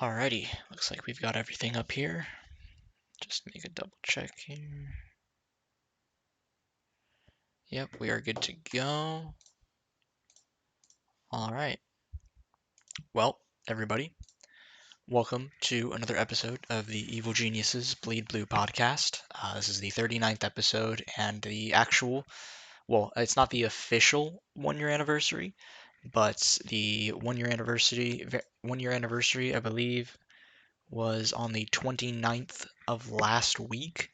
Alrighty, looks like we've got everything up here. Just make a double check here. Yep, we are good to go. Alright. Well, everybody, welcome to another episode of the Evil Geniuses Bleed Blue podcast. This is the 39th episode and the actual, well, it's not the official 1 year anniversary, but the 1 year anniversary, I believe, was on the 29th of last week.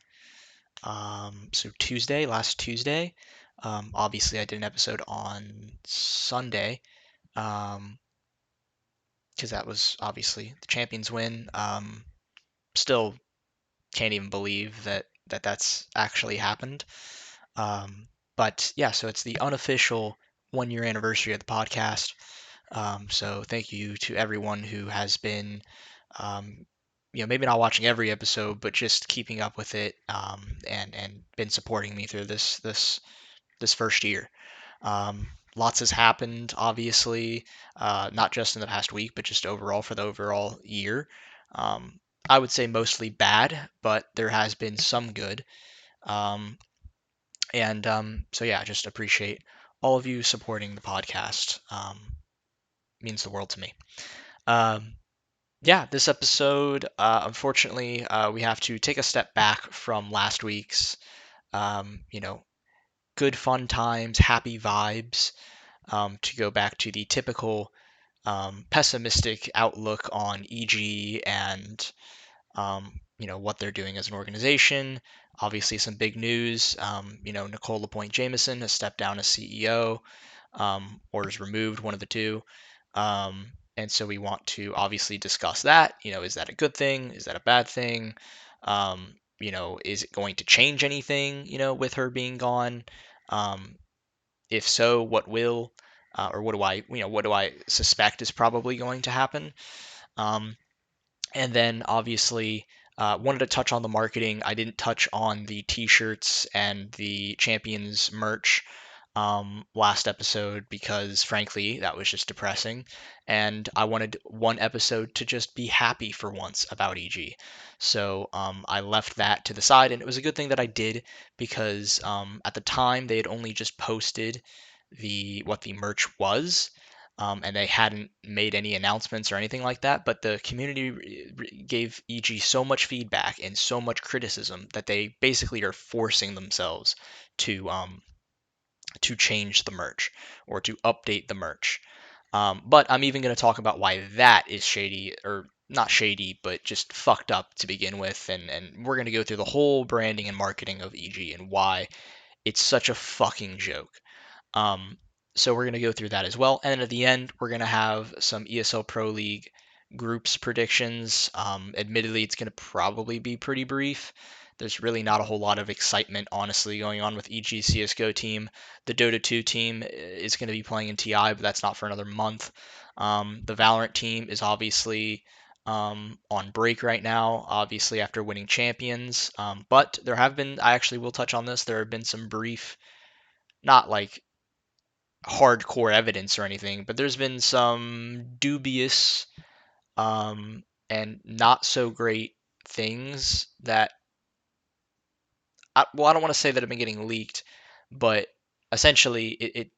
So last Tuesday. Obviously, I did an episode on Sunday, because that was obviously the Champions win. Still can't even believe that that's actually happened. But yeah, so it's the unofficial 1 year anniversary of the podcast. So thank you to everyone who has been, um, maybe not watching every episode, but just keeping up with it, and been supporting me through this first year. Lots has happened, obviously, not just in the past week, but just overall for the overall year. Um, I would say mostly bad, but there has been some good. Um, and so yeah, just appreciate all of you supporting the podcast. Means the world to me. Um, yeah, this episode, unfortunately, we have to take a step back from last week's, um, you know, good fun times, happy vibes, to go back to the typical pessimistic outlook on EG and what they're doing as an organization. Obviously, some big news. Nicole LaPointe Jameson has stepped down as CEO, or is removed, one of the two. And so we want to obviously discuss that. Is that a good thing? Is that a bad thing? Is it going to change anything, with her being gone? Um, if so, what will, or what do I suspect is probably going to happen? Um, and then obviously, wanted to touch on the marketing. I didn't touch on the t-shirts and the Champions merch last episode because, frankly, that was just depressing. And I wanted one episode to just be happy for once about EG. So I left that to the side, and it was a good thing that I did because at the time they had only just posted what the merch was, and they hadn't made any announcements or anything like that. But the community gave EG so much feedback and so much criticism that they basically are forcing themselves to change the merch or to update the merch. But I'm even going to talk about why that is shady, or not shady, but just fucked up to begin with. And we're going to go through the whole branding and marketing of EG and why it's such a fucking joke. Um, so we're going to go through that as well. And then at the end, we're going to have some ESL Pro League groups predictions. Admittedly, it's going to probably be pretty brief. There's really not a whole lot of excitement, honestly, going on with EG CSGO team. The Dota 2 team is going to be playing in TI, but that's not for another month. The Valorant team is obviously on break right now, obviously after winning champions. But there have been, I actually will touch on this, there have been some brief, not like hardcore evidence or anything, but there's been some dubious, and not so great things that, I don't want to say that have been getting leaked, but essentially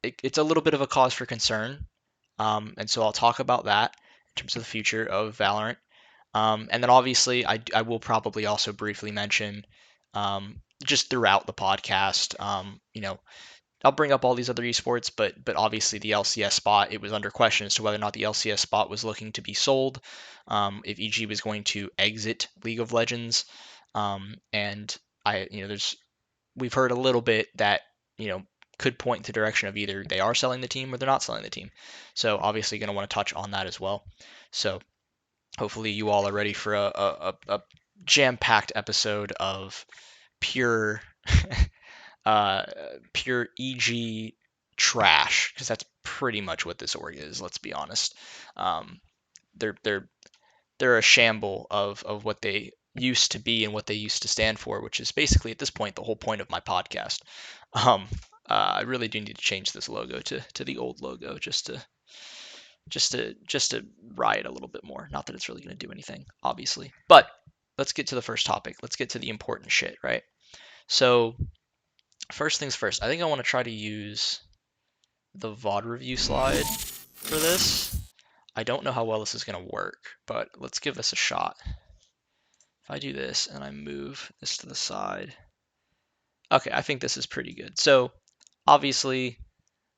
it's a little bit of a cause for concern. And so I'll talk about that in terms of the future of Valorant. And then obviously I will probably also briefly mention, just throughout the podcast, I'll bring up all these other esports, but obviously the LCS spot, it was under question as to whether or not the LCS spot was looking to be sold, if EG was going to exit League of Legends, and we've heard a little bit that could point in the direction of either they are selling the team or they're not selling the team. So obviously going to want to touch on that as well. So hopefully you all are ready for a jam-packed episode of pure uh, pure EG trash, because that's pretty much what this org is. Let's be honest. Um, they're they're they're a shamble of what they used to be and what they used to stand for, which is basically at this point the whole point of my podcast. I really do need to change this logo to the old logo, just to just to riot a little bit more. Not that it's really going to do anything, obviously. But let's get to the first topic. Let's get to the important shit, right? So first things first. I think I want to try to use the VOD review slide for this. I don't know how well this is going to work, but let's give this a shot. If I do this and I move this to the side. Okay, I think this is pretty good. So obviously,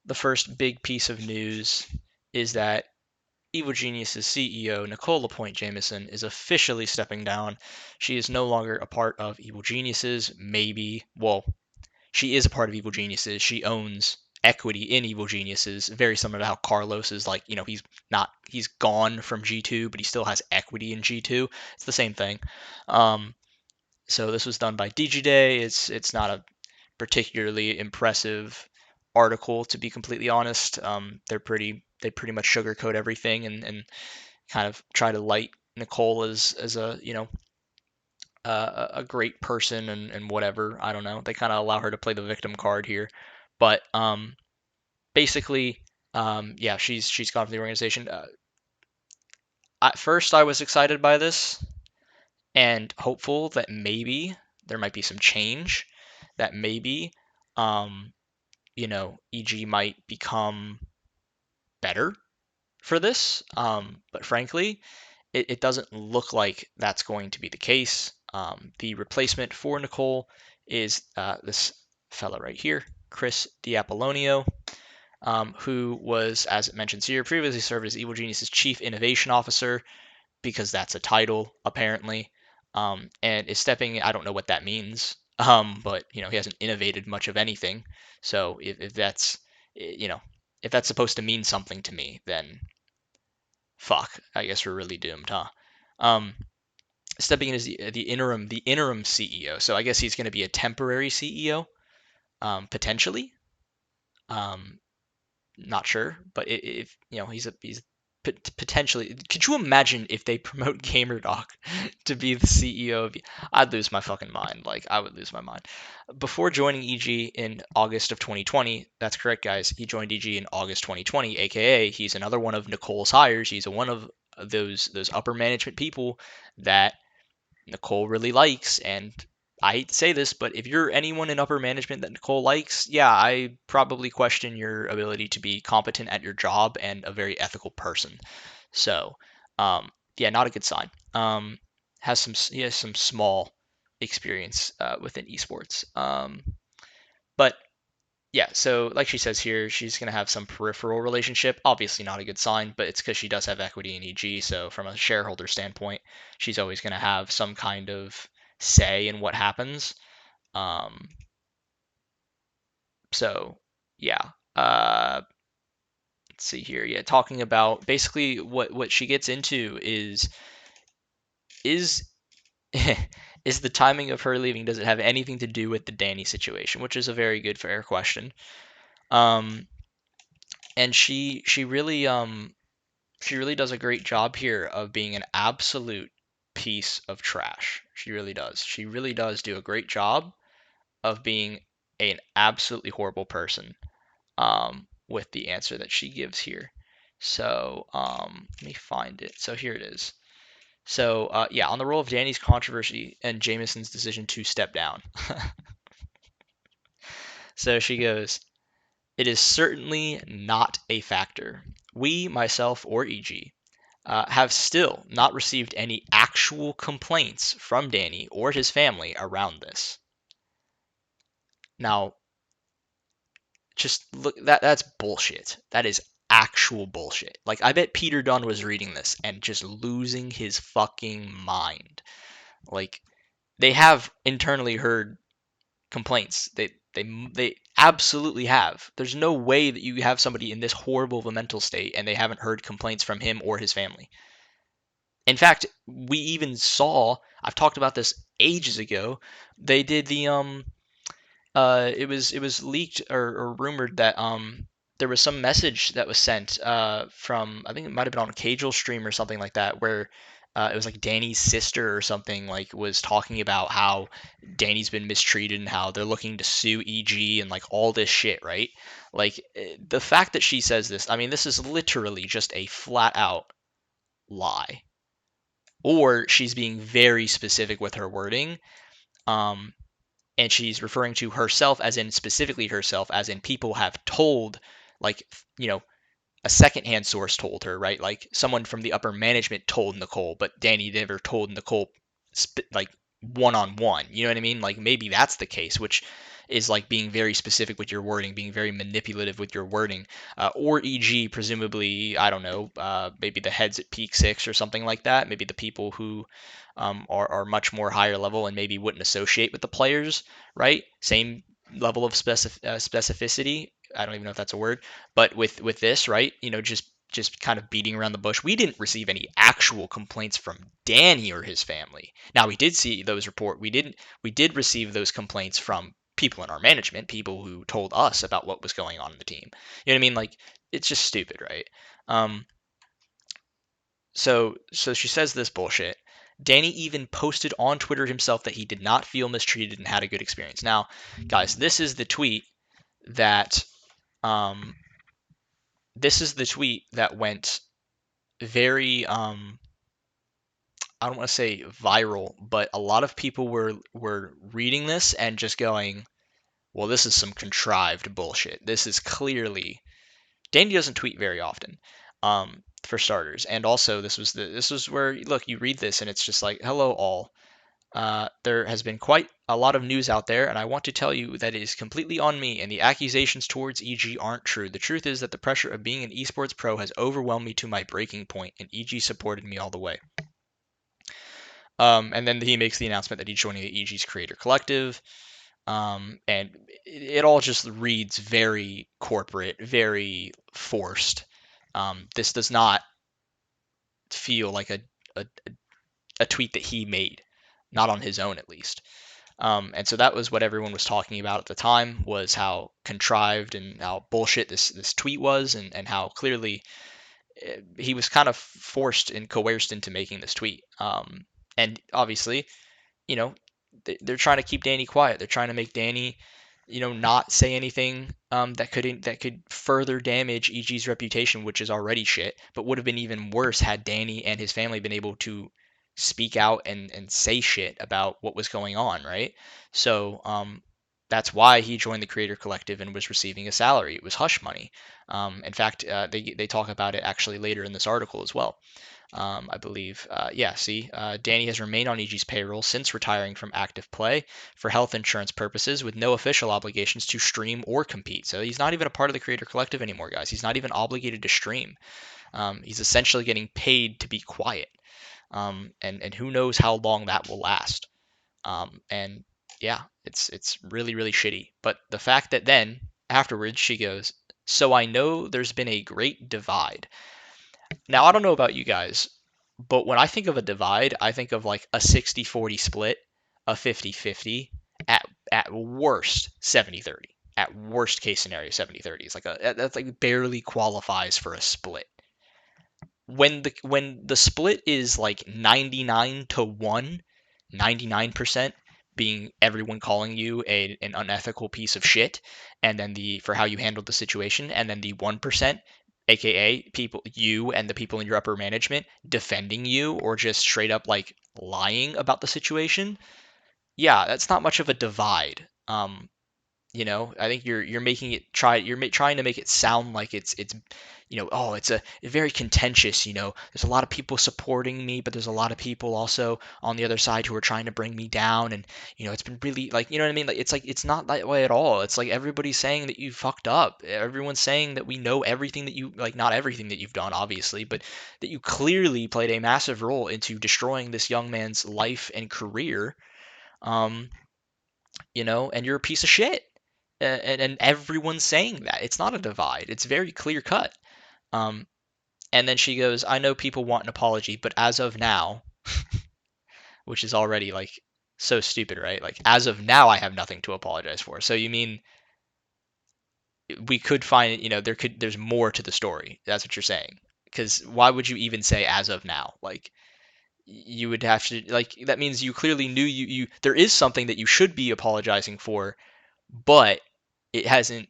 the first big piece of news is that Evil Genius's CEO, Nicole LaPointe Jameson, is officially stepping down. She is no longer a part of Evil Geniuses. She is a part of Evil Geniuses. She owns equity in Evil Geniuses, very similar to how Carlos is like, he's gone from G2, but he still has equity in G2. It's the same thing. So this was done by DigiDay. It's not a particularly impressive article, to be completely honest. They pretty much sugarcoat everything and kind of try to light Nicole as a a great person and whatever. I don't know. They kind of allow her to play the victim card here, but basically, yeah, she's gone from the organization. At first, I was excited by this and hopeful that maybe there might be some change, that maybe EG might become better for this. But frankly, it doesn't look like that's going to be the case. The replacement for Nicole is this fella right here, Chris Diapollonio, who was, as it mentions here, previously served as Evil Genius's chief innovation officer, because that's a title, apparently, and is stepping. I don't know what that means, but he hasn't innovated much of anything. So if that's you know if that's supposed to mean something to me, then fuck, I guess we're really doomed, huh? Um, Stepping in as the interim CEO. So I guess he's going to be a temporary CEO, potentially. Um, Not sure, but if he's potentially. Could you imagine if they promote GamerDoc to be the CEO of? I'd lose my fucking mind. Like, I would lose my mind. Before joining EG in August of 2020, that's correct, guys. He joined EG in August 2020, aka he's another one of Nicole's hires. He's one of those upper management people that Nicole really likes. And I hate to say this, but if you're anyone in upper management that Nicole likes, yeah, I probably question your ability to be competent at your job and a very ethical person. So, yeah, not a good sign. He has some small experience within esports. But yeah, so like she says here, she's going to have some peripheral relationship. Obviously, not a good sign, but it's because she does have equity in EG. So, from a shareholder standpoint, she's always going to have some kind of say in what happens. Um, so, yeah. Let's see here. Yeah, talking about basically what she gets into is is the timing of her leaving. Does it have anything to do with the Danny situation? Which is a very good, fair question. Um, and she really does a great job here of being an absolute piece of trash. She really does. She really does do a great job of being an absolutely horrible person, with the answer that she gives here. So let me find it. So here it is. So yeah, on the role of Danny's controversy and Jameson's decision to step down. So she goes, "It is certainly not a factor. We, myself, or EG, have still not received any actual complaints from Danny or his family around this." Now, just look, that's bullshit. That is actual bullshit. Like, I bet Peter Dunn was reading this and just losing his fucking mind. Like, they have internally heard complaints. They absolutely have. There's no way that you have somebody in this horrible of a mental state and they haven't heard complaints from him or his family. In fact, we even saw, I've talked about this ages ago. They did the it was leaked or rumored that there was some message that was sent from, I think it might have been on a Cagel stream or something like that, where it was like Danny's sister or something, like was talking about how Danny's been mistreated and how they're looking to sue EG and like all this shit, right? Like the fact that she says this, I mean, this is literally just a flat out lie. Or she's being very specific with her wording, um, and she's referring to herself as in specifically herself, as in people have told, like, you know, a secondhand source told her, right? Like someone from the upper management told Nicole, but Danny never told Nicole, like one on one. You know what I mean? Like maybe that's the case, which is like being very specific with your wording, being very manipulative with your wording, or e.g., presumably, I don't know, maybe the heads at Peak Six or something like that. Maybe the people who are much more higher level and maybe wouldn't associate with the players, right? Same level of specificity. I don't even know if that's a word, but with this, right? Just kind of beating around the bush. We didn't receive any actual complaints from Danny or his family. Now we did see those report. We did receive those complaints from people in our management, people who told us about what was going on in the team. You know what I mean? Like it's just stupid, right? Um, so she says this bullshit. Danny even posted on Twitter himself that he did not feel mistreated and had a good experience. Now, guys, that um, this is the tweet that went very I don't want to say viral, but a lot of people were reading this and just going, "Well, this is some contrived bullshit. This is clearly." Danny doesn't tweet very often, for starters, and also this was where look, you read this and it's just like, "Hello all. There has been quite a lot of news out there, and I want to tell you that it is completely on me, and the accusations towards EG aren't true. The truth is that the pressure of being an esports pro has overwhelmed me to my breaking point, and EG supported me all the way." And then he makes the announcement that he's joining the EG's Creator Collective, and it all just reads very corporate, very forced. This does not feel like a, a tweet that he made, not on his own at least. And so that was what everyone was talking about at the time, was how contrived and how bullshit this tweet was, and how clearly he was kind of forced and coerced into making this tweet. And obviously, you know, they're trying to keep Danny quiet. They're trying to make Danny, not say anything that could further damage EG's reputation, which is already shit, but would have been even worse had Danny and his family been able to speak out and say shit about what was going on, right? So that's why he joined the Creator Collective and was receiving a salary. It was hush money. In fact, they talk about it actually later in this article as well. I believe. Yeah, see, Danny has remained on EG's payroll since retiring from active play for health insurance purposes with no official obligations to stream or compete. So he's not even a part of the Creator Collective anymore, guys. He's not even obligated to stream. He's essentially getting paid to be quiet. And who knows how long that will last. And yeah, it's really, really shitty. But the fact that then afterwards she goes, "So I know there's been a great divide." Now, I don't know about you guys, but when I think of a divide, I think of like a 60-40 split, a 50-50, at worst 70-30. At worst case scenario 70-30. It's like that's like barely qualifies for a split. When the split is like 99 to 1, 99% being everyone calling you an unethical piece of shit, and then the for how you handled the situation, and then the 1%, aka people, you and the people in your upper management defending you or just straight up like lying about the situation. Yeah, that's not much of a divide. I think you're making it trying to make it sound like it's oh, it's a very contentious. There's a lot of people supporting me, but there's a lot of people also on the other side who are trying to bring me down, and it's been really, like, you know what I mean? Like it's not that way at all. It's like everybody's saying that you fucked up. Everyone's saying that we know everything that you, like, not everything that you've done obviously, but that you clearly played a massive role into destroying this young man's life and career. Um, and you're a piece of shit. And everyone's saying that. It's not a divide. It's very clear cut. Um, and then she goes, "I know people want an apology, but as of now," which is already like so stupid, right? Like, as of now, I have nothing to apologize for. So you mean we could find, there's more to the story. That's what you're saying. Because why would you even say as of now? Like, you would have to, like, that means you clearly knew there is something that you should be apologizing for, but it hasn't,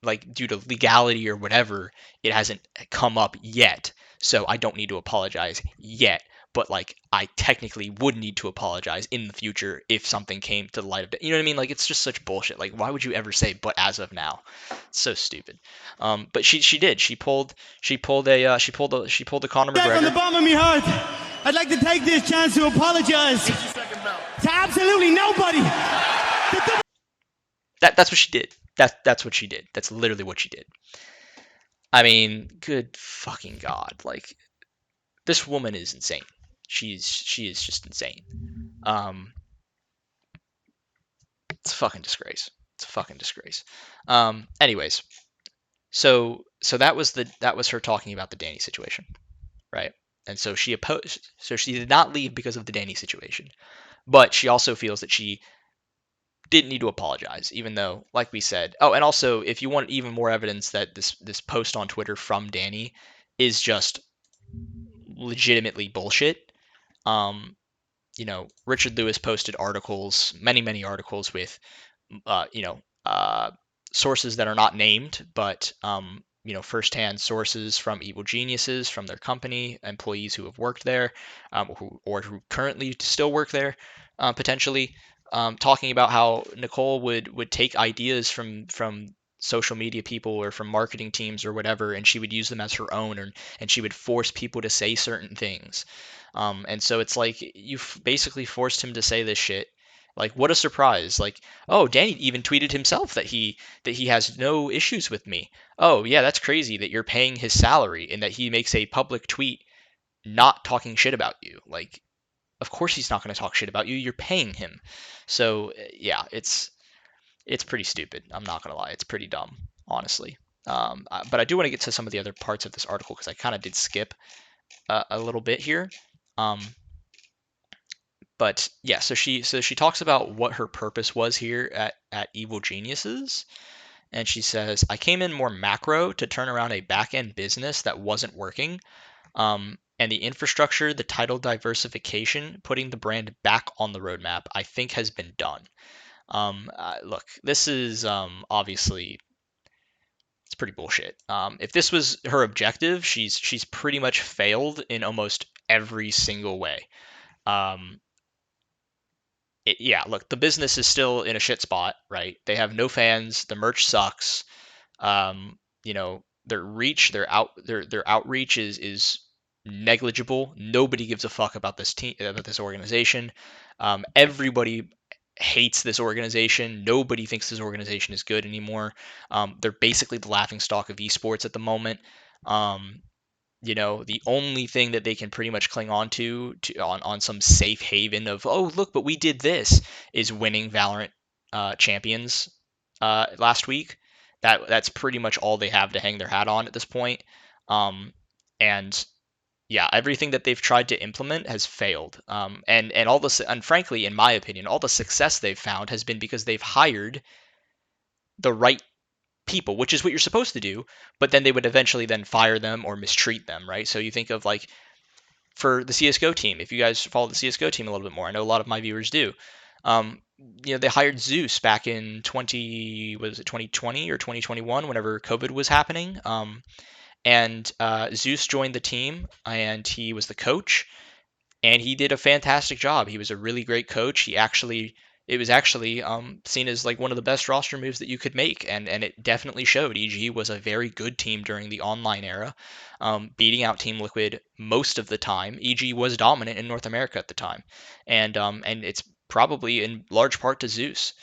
like, due to legality or whatever, it hasn't come up yet. So I don't need to apologize yet. But like, I technically would need to apologize in the future if something came to the light of day. You know what I mean? Like, it's just such bullshit. Like, why would you ever say "but as of now"? It's so stupid. But she did. She pulled a Conor From the McGregor. bottom of my heart, I'd like to take this chance to apologize to absolutely nobody. That's what she did. That's what she did. That's literally what she did. I mean, good fucking god! Like, this woman is insane. She is just insane. It's a fucking disgrace. It's a fucking disgrace. Anyways, so that was her talking about the Danny situation, right? And so she opposed. So she did not leave because of the Danny situation, but she also feels that she didn't need to apologize, even though, like we said. Oh, and also, if you want even more evidence that this post on Twitter from Danny is just legitimately bullshit, um, Richard Lewis posted articles, many articles with, uh, you know, uh, sources that are not named, but firsthand sources from evil geniuses, from their company, employees who have worked there, who currently still work there, potentially, talking about how Nicole would take ideas from social media people or from marketing teams or whatever, and she would use them as her own, and she would force people to say certain things. And so it's like you basically forced him to say this shit. Like, what a surprise! Like, oh, Danny even tweeted himself that he has no issues with me. Oh yeah, that's crazy that you're paying his salary and that he makes a public tweet not talking shit about you. Like, of course he's not going to talk shit about you. You're paying him. So yeah, it's pretty stupid. I'm not gonna lie, it's pretty dumb, honestly. But I do want to get to some of the other parts of this article because I kind of did skip a little bit here. Um, but yeah, so she talks about what her purpose was here at Evil Geniuses, and she says, "I came in more macro to turn around a back end business that wasn't working, and the infrastructure, the title diversification, putting the brand back on the roadmap, I think has been done." Look, this is obviously it's pretty bullshit. If this was her objective, she's pretty much failed in almost every single way. Um, yeah, look, the business is still in a shit spot, right? They have no fans. The merch sucks. Their reach, their outreach is negligible. Nobody gives a fuck about this team, about this organization. Everybody hates this organization. Nobody thinks this organization is good anymore. They're basically the laughingstock of esports at the moment. Um, the only thing that they can pretty much cling on on some safe haven of, oh look, but we did this, is winning Valorant champions last week. That's pretty much all they have to hang their hat on at this point. And yeah, everything that they've tried to implement has failed. And frankly, in my opinion, all the success they've found has been because they've hired the right people, which is what you're supposed to do, but then they would eventually then fire them or mistreat them, right? So you think of, like, for the CS:GO team, if you guys follow the CS:GO team a little bit more, I know a lot of my viewers do. Um, they hired Zeus back in 2020 or 2021, whenever COVID was happening. And Zeus joined the team, and he was the coach, and he did a fantastic job. He was a really great coach. It was actually seen as like one of the best roster moves that you could make, and it definitely showed. EG was a very good team during the online era, beating out Team Liquid most of the time. EG was dominant in North America at the time, and it's probably in large part to Zeus,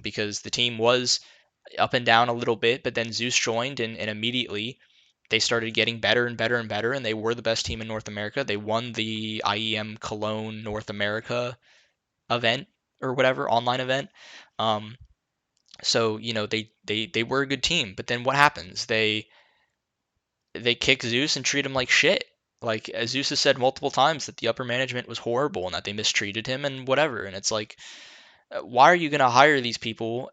because the team was up and down a little bit, but then Zeus joined, and immediately they started getting better and better and better, and they were the best team in North America. They won the IEM Cologne North America event or whatever online event. Um, so they were a good team, but then what happens? They kick Zeus and treat him like shit. Like, as Zeus has said multiple times, that the upper management was horrible and that they mistreated him and whatever. And it's like, why are you gonna hire these people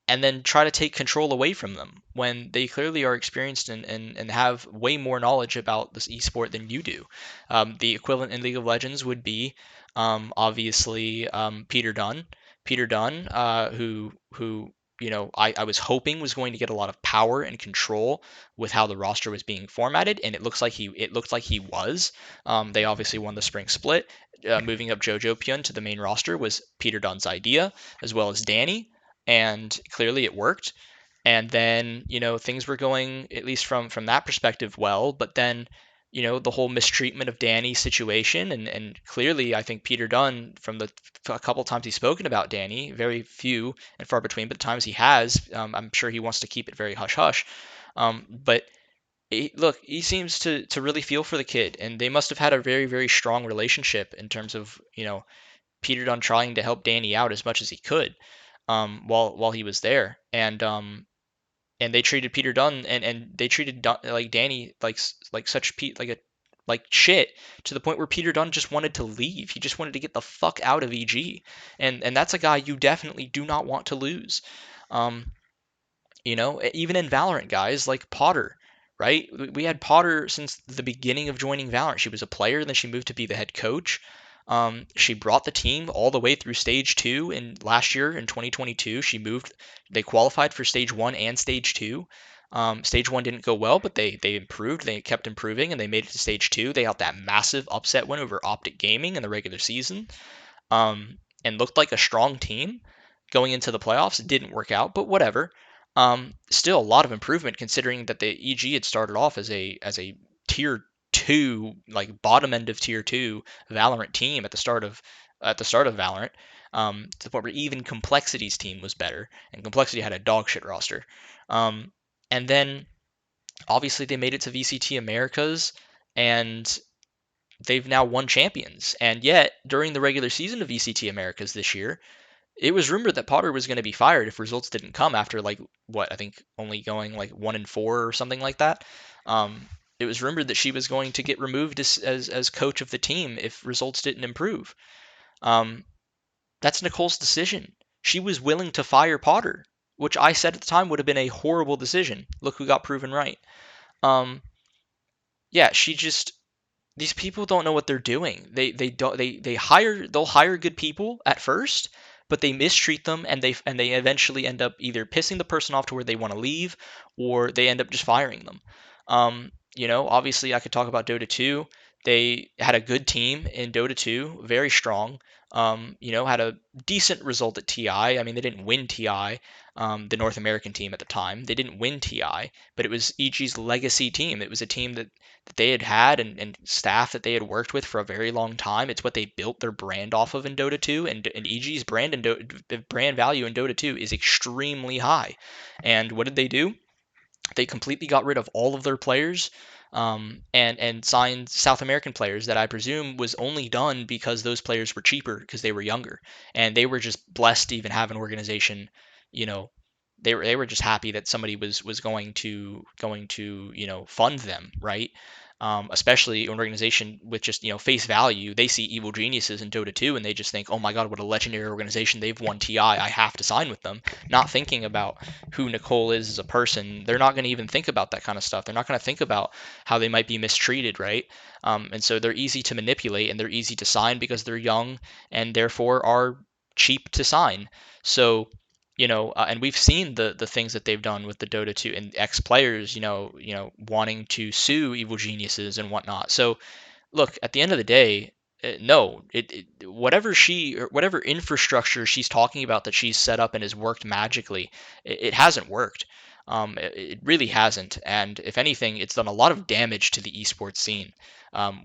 and then try to take control away from them when they clearly are experienced and have way more knowledge about this esport than you do. The equivalent in League of Legends would be obviously Peter Dunn. Peter Dunn, who I was hoping was going to get a lot of power and control with how the roster was being formatted, and it looked like he was. They obviously won the spring split. Moving up JoJo Pyun to the main roster was Peter Dunn's idea, as well as Danny, and clearly it worked. And then things were going, at least from that perspective, well. But then the whole mistreatment of Danny situation, and clearly I think Peter Dunn, from the a couple times he's spoken about Danny, very few and far between, but the times he has, I'm sure he wants to keep it very hush hush. But look, he seems to really feel for the kid, and they must have had a very, very strong relationship in terms of Peter Dunn trying to help Danny out as much as he could, while he was there. And they treated Peter Dunn, and they treated like Danny like such like shit, to the point where Peter Dunn just wanted to leave. He just wanted to get the fuck out of EG, and that's a guy you definitely do not want to lose. Um, even in Valorant, guys like Potter, right? We had Potter since the beginning of joining Valorant. She was a player, then she moved to be the head coach. She brought the team all the way through stage two. And last year in 2022, they qualified for stage one and stage two. Stage one didn't go well, but they improved. They kept improving, and they made it to stage two. They got that massive upset win over Optic Gaming in the regular season, and looked like a strong team going into the playoffs. It didn't work out, but whatever. Still a lot of improvement, considering that the EG had started off as a tier two, like bottom end of tier two Valorant team at the start of Valorant, to the point where even Complexity's team was better, and Complexity had a dog shit roster. And then obviously they made it to VCT Americas, and they've now won champions. And yet during the regular season of VCT Americas this year, it was rumored that Potter was going to be fired if results didn't come after, like, what, I think only going like 1-4 or something like that. It was rumored that she was going to get removed as coach of the team if results didn't improve. Um, that's Nicole's decision. She was willing to fire Potter, which I said at the time would have been a horrible decision. Look who got proven right. Um, yeah, these people don't know what they're doing. They don't they'll hire good people at first, but they mistreat them, and they eventually end up either pissing the person off to where they want to leave, or they end up just firing them. Obviously I could talk about Dota 2. They had a good team in Dota 2, very strong. Had a decent result at TI. I mean, they didn't win TI, the North American team at the time. They didn't win TI, but it was EG's legacy team. It was a team that they had and staff that they had worked with for a very long time. It's what they built their brand off of in Dota 2, and EG's brand value in Dota 2 is extremely high. And what did they do? They completely got rid of all of their players, and signed South American players that I presume was only done because those players were cheaper because they were younger, and they were just blessed to even have an organization. You know, they were just happy that somebody was going to fund them, right? Especially an organization with just face value. They see Evil Geniuses in Dota 2, and they just think, oh my god, what a legendary organization! They've won TI. I have to sign with them. Not thinking about who Nicole is as a person. They're not going to even think about that kind of stuff. They're not going to think about how they might be mistreated, right? And so they're easy to manipulate, and they're easy to sign because they're young and therefore are cheap to sign. So and we've seen the things that they've done with the Dota 2 and ex players, wanting to sue Evil Geniuses and whatnot. So look, at the end of the day, no, whatever infrastructure she's talking about that she's set up and has worked magically, it hasn't worked. It really hasn't, and if anything, it's done a lot of damage to the esports scene.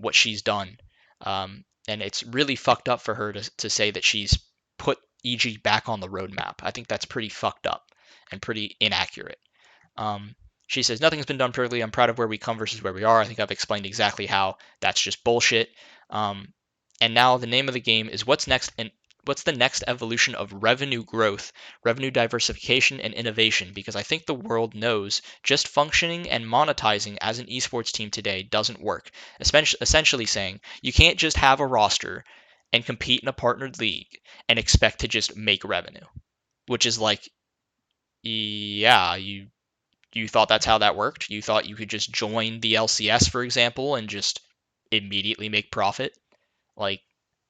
What she's done, and it's really fucked up for her to say that she's put EG back on the roadmap. I think that's pretty fucked up and pretty inaccurate. She says, nothing's been done perfectly. I'm proud of where we come versus where we are. I think I've explained exactly how that's just bullshit. And now the name of the game is what's next, and what's the next evolution of revenue growth, revenue diversification, and innovation? Because I think the world knows just functioning and monetizing as an esports team today doesn't work. Essentially saying you can't just have a roster and compete in a partnered league and expect to just make revenue, which is like Yeah, you thought that's how that worked? You thought you could just join the LCS, for example, and just immediately make profit, like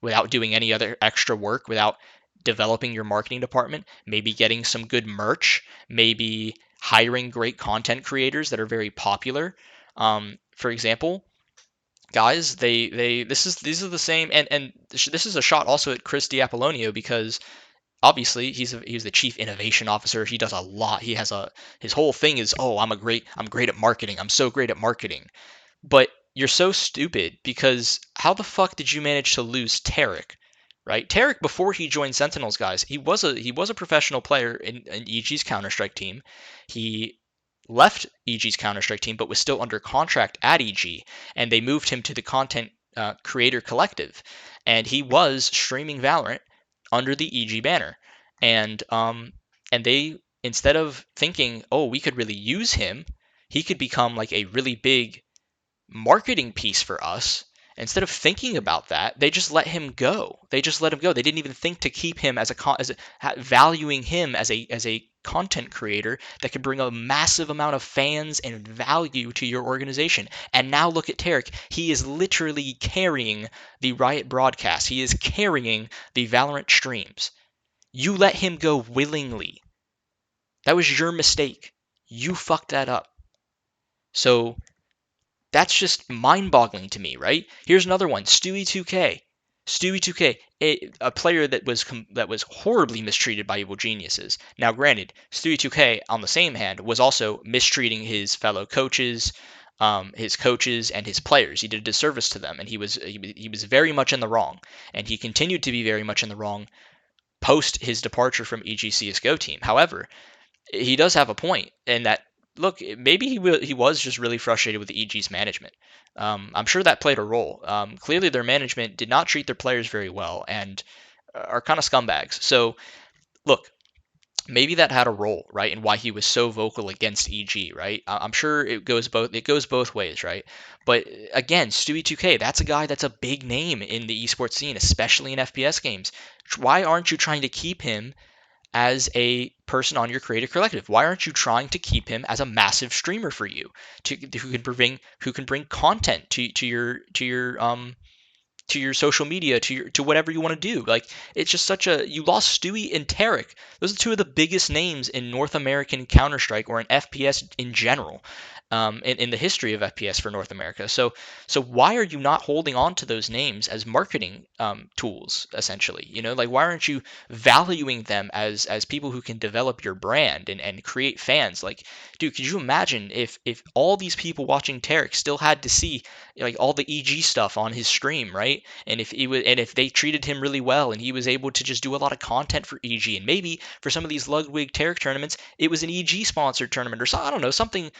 without doing any other extra work, without developing your marketing department, maybe getting some good merch, maybe hiring great content creators that are very popular. For example, guys, they these are the same, and this is a shot also at Chris Diapollonio because obviously he's the chief innovation officer. He does a lot. His whole thing is, oh, I'm great at marketing. I'm so great at marketing. But you're so stupid because how the fuck did you manage to lose Tarek? Right? Tarek, before he joined Sentinels, guys, he was a professional player in EG's Counter Strike team. He left EG's Counter Strike team, but was still under contract at EG, and they moved him to the Content Creator Collective, and he was streaming Valorant under the EG banner, and they, instead of thinking, oh, we could really use him, he could become like a really big marketing piece for us. Instead of thinking about that, they just let him go. They just let him go. They didn't even think to keep him valuing him as a content creator that could bring a massive amount of fans and value to your organization. And now look at Tarek. He is literally carrying the Riot broadcast. He is carrying the Valorant streams. You let him go willingly. That was your mistake. You fucked that up. So that's just mind-boggling to me, right? Here's another one, Stewie2K. Stewie2K, a player that was horribly mistreated by evil geniuses. Now, granted, Stewie2K, on the same hand, was also mistreating his fellow coaches, and his players. He did a disservice to them, and he was very much in the wrong, and he continued to be very much in the wrong post his departure from EGCSGO team. However, he does have a point in that, look, maybe he was just really frustrated with the EG's management. I'm sure that played a role. Clearly, their management did not treat their players very well and are kind of scumbags. So, look, maybe that had a role, right, in why he was so vocal against EG, right? I'm sure it goes both ways, right? But again, Stewie2K, that's a guy that's a big name in the esports scene, especially in FPS games. Why aren't you trying to keep him as a person on your creative collective? Why aren't you trying to keep him as a massive streamer for you, who can bring content to your social media, to whatever you want to do? Like, it's just such a, you lost Stewie and Tarek. Those are two of the biggest names in North American Counter Strike or in FPS in general, in the history of FPS for North America. So why are you not holding on to those names as marketing tools, essentially? Like, why aren't you valuing them as people who can develop your brand and create fans? Like, dude, could you imagine if all these people watching Tarek still had to see like all the EG stuff on his stream, right? And if they treated him really well and he was able to just do a lot of content for EG, and maybe for some of these Ludwig Tarek tournaments, it was an EG sponsored tournament or so, I don't know, something,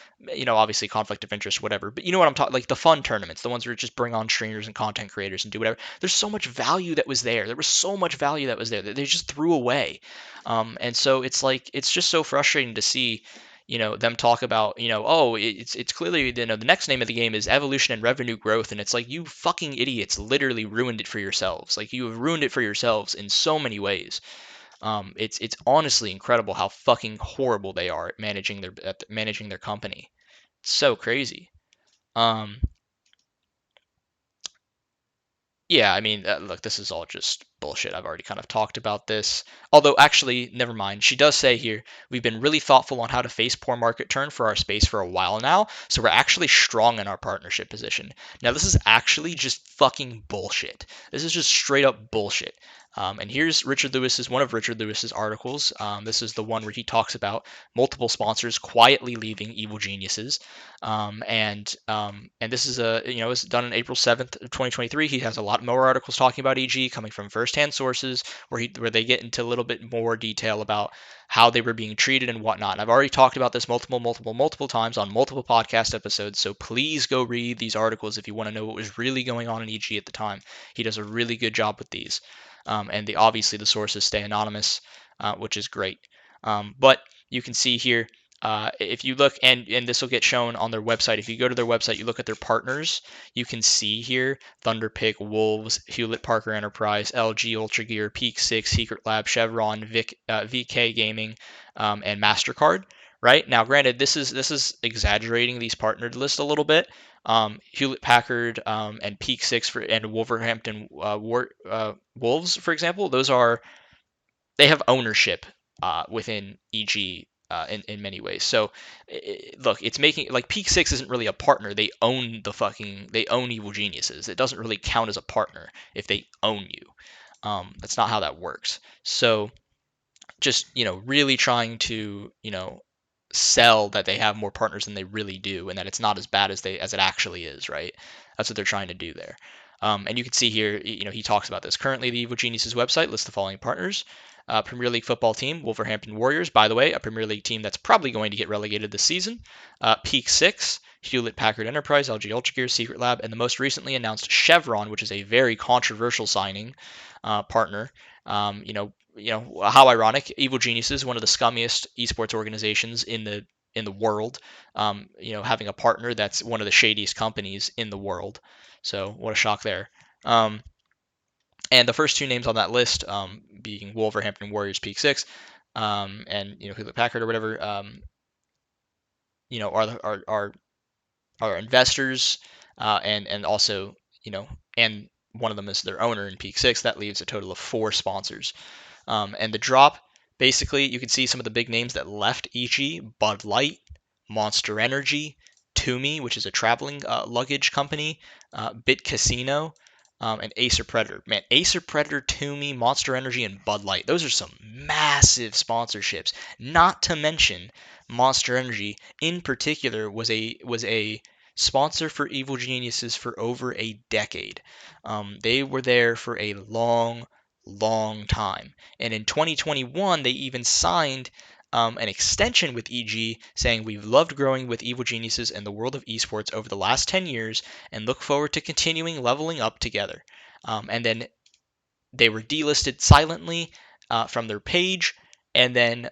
obviously conflict of interest, whatever. But you know what I'm talking, like the fun tournaments, the ones where just bring on streamers and content creators and do whatever. There's so much value that was there. There was so much value that was there that they just threw away. And so it's like, it's just so frustrating to see them talk about, oh, it's clearly, the next name of the game is evolution and revenue growth, and it's like, you fucking idiots literally ruined it for yourselves. Like, you have ruined it for yourselves in so many ways. It's honestly incredible how fucking horrible they are at managing their company. It's so crazy. Um, Yeah, I mean, look, this is all just bullshit. I've already kind of talked about this. Although, actually, never mind. She does say here, we've been really thoughtful on how to face poor market turn for our space for a while now, so we're actually strong in our partnership position. Now, this is actually just fucking bullshit. This is just straight up bullshit. And here's one of Richard Lewis's articles. This is the one where he talks about multiple sponsors quietly leaving Evil Geniuses. And this is it's done on April 7th, 2023. He has a lot more articles talking about EG coming from firsthand sources where they get into a little bit more detail about how they were being treated and whatnot. And I've already talked about this multiple times on multiple podcast episodes. So please go read these articles if you want to know what was really going on in EG at the time. He does a really good job with these. And obviously the sources stay anonymous, which is great. But you can see here, If you look, and this will get shown on their website. If you go to their website, you look at their partners, you can see here Thunderpick, Wolves, Hewlett Packard Enterprise, LG, Ultra Gear, Peak Six, Secret Lab, Chevron, VK Gaming, and Mastercard. Right now, granted, this is exaggerating these partnered list a little bit. Hewlett Packard and Peak Six and Wolverhampton Wolves, for example, they have ownership within EG in many ways. So look, it's making like Peak Six isn't really a partner. They own Evil Geniuses. It doesn't really count as a partner if they own you. That's not how that works. So just really trying to sell that they have more partners than they really do, and that it's not as bad as it actually is, right? That's what they're trying to do there. And you can see here, he talks about this. Currently, the Evil Geniuses website lists the following partners. Premier League football team, Wolverhampton Warriors, by the way, a Premier League team that's probably going to get relegated this season. Peak Six, Hewlett Packard Enterprise, LG Ultra Gear, Secret Lab, and the most recently announced Chevron, which is a very controversial signing partner. How ironic. Evil Geniuses, one of the scummiest esports organizations in the world, having a partner that's one of the shadiest companies in the world. So what a shock there. And the first two names on that list, being Wolverhampton Warriors Peak Six, and Hewlett Packard or whatever, are investors, and also and one of them is their owner in Peak Six. That leaves a total of 4 sponsors. And the drop, basically, you can see some of the big names that left EG: Bud Light, Monster Energy, Toomey, which is a traveling luggage company, Bit Casino, and Acer Predator. Man, Acer Predator, Toomey, Monster Energy, and Bud Light. Those are some massive sponsorships. Not to mention, Monster Energy, in particular, was a sponsor for Evil Geniuses for over a decade. They were there for a long time. And in 2021, they even signed an extension with EG saying, "We've loved growing with Evil Geniuses in the world of esports over the last 10 years and look forward to continuing leveling up together." And then they were delisted silently from their page, and then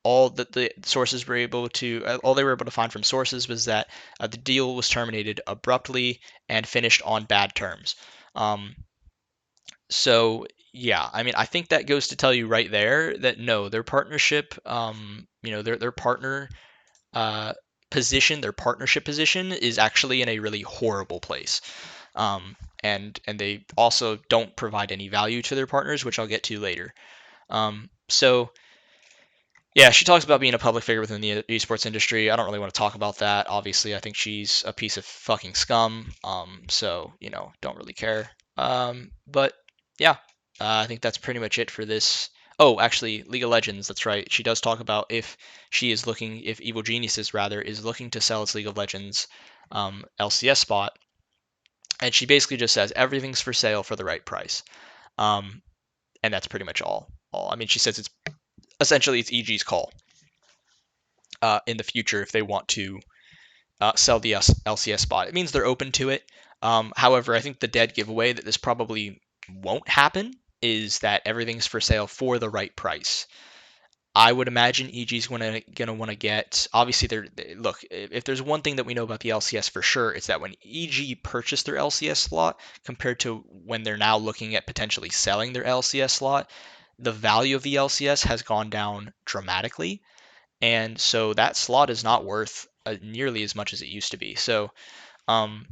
all that the sources were able to all they were able to find from sources was that the deal was terminated abruptly and finished on bad terms. So yeah, I mean, I think that goes to tell you right there that no, their partnership, their partner uh, position, their partnership position is actually in a really horrible place. And they also don't provide any value to their partners, which I'll get to later. So yeah, she talks about being a public figure within the esports industry. I don't really want to talk about that. Obviously, I think she's a piece of fucking scum. So don't really care. But yeah, I think that's pretty much it for this. Oh, actually, League of Legends. That's right. She does talk about if Evil Geniuses rather is looking to sell its League of Legends LCS spot, and she basically just says everything's for sale for the right price. And that's pretty much all. I mean, she says it's EG's call in the future if they want to sell the LCS spot. It means they're open to it. However, I think the dead giveaway that this probably won't happen is that everything's for sale for the right price. I would imagine EG's gonna want to get. Obviously, look. If there's one thing that we know about the LCS for sure, it's that when EG purchased their LCS slot compared to when they're now looking at potentially selling their LCS slot, the value of the LCS has gone down dramatically, and so that slot is not worth nearly as much as it used to be. So um,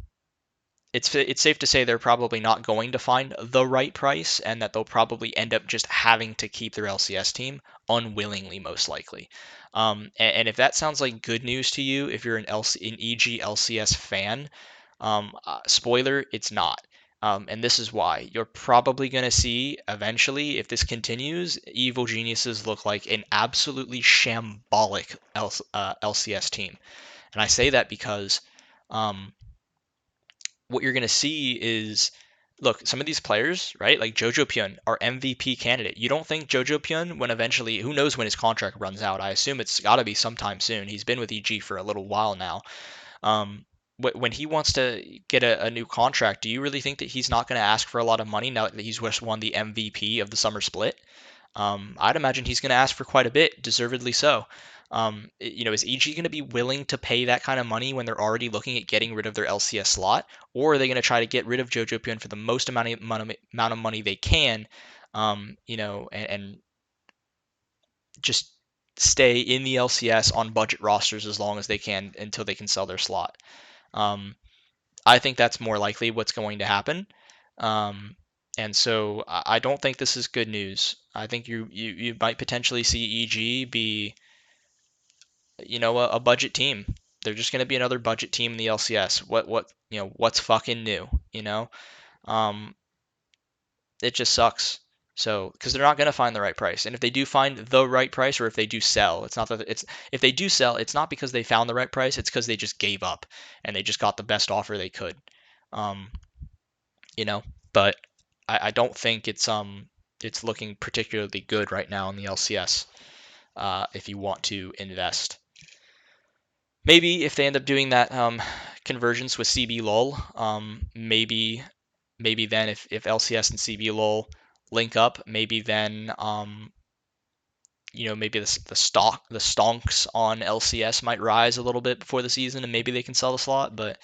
it's safe to say they're probably not going to find the right price, and that they'll probably end up just having to keep their LCS team unwillingly, most likely. And if that sounds like good news to you, if you're an EG LCS fan, spoiler, it's not. And this is why. You're probably going to see eventually, if this continues, Evil Geniuses look like an absolutely shambolic LCS team. And I say that because what you're going to see is, look, some of these players, right, like Jojo Pyun, are MVP candidate. You don't think Jojo Pyun, when eventually, who knows when his contract runs out? I assume it's got to be sometime soon. He's been with EG for a little while now. When he wants to get a new contract, do you really think that he's not going to ask for a lot of money now that he's just won the MVP of the summer split? I'd imagine he's going to ask for quite a bit, deservedly so. Is EG going to be willing to pay that kind of money when they're already looking at getting rid of their LCS slot, or are they going to try to get rid of Jojo Pion for the most amount of money they can, and just stay in the LCS on budget rosters as long as they can until they can sell their slot. I think that's more likely what's going to happen. And so I don't think this is good news. I think you might potentially see EG be, a budget team. They're just going to be another budget team in the LCS. What's fucking new? Um, it just sucks. So, because they're not going to find the right price, and if they do find the right price, or if they do sell, it's not that it's if they do sell, it's not because they found the right price. It's because they just gave up and they just got the best offer they could. Um, but I don't think it's looking particularly good right now in the LCS. If you want to invest, maybe if they end up doing that convergence with CB LOL, maybe then if LCS and CB LOL link up, maybe then maybe the stonks on LCS might rise a little bit before the season, and maybe they can sell the slot. But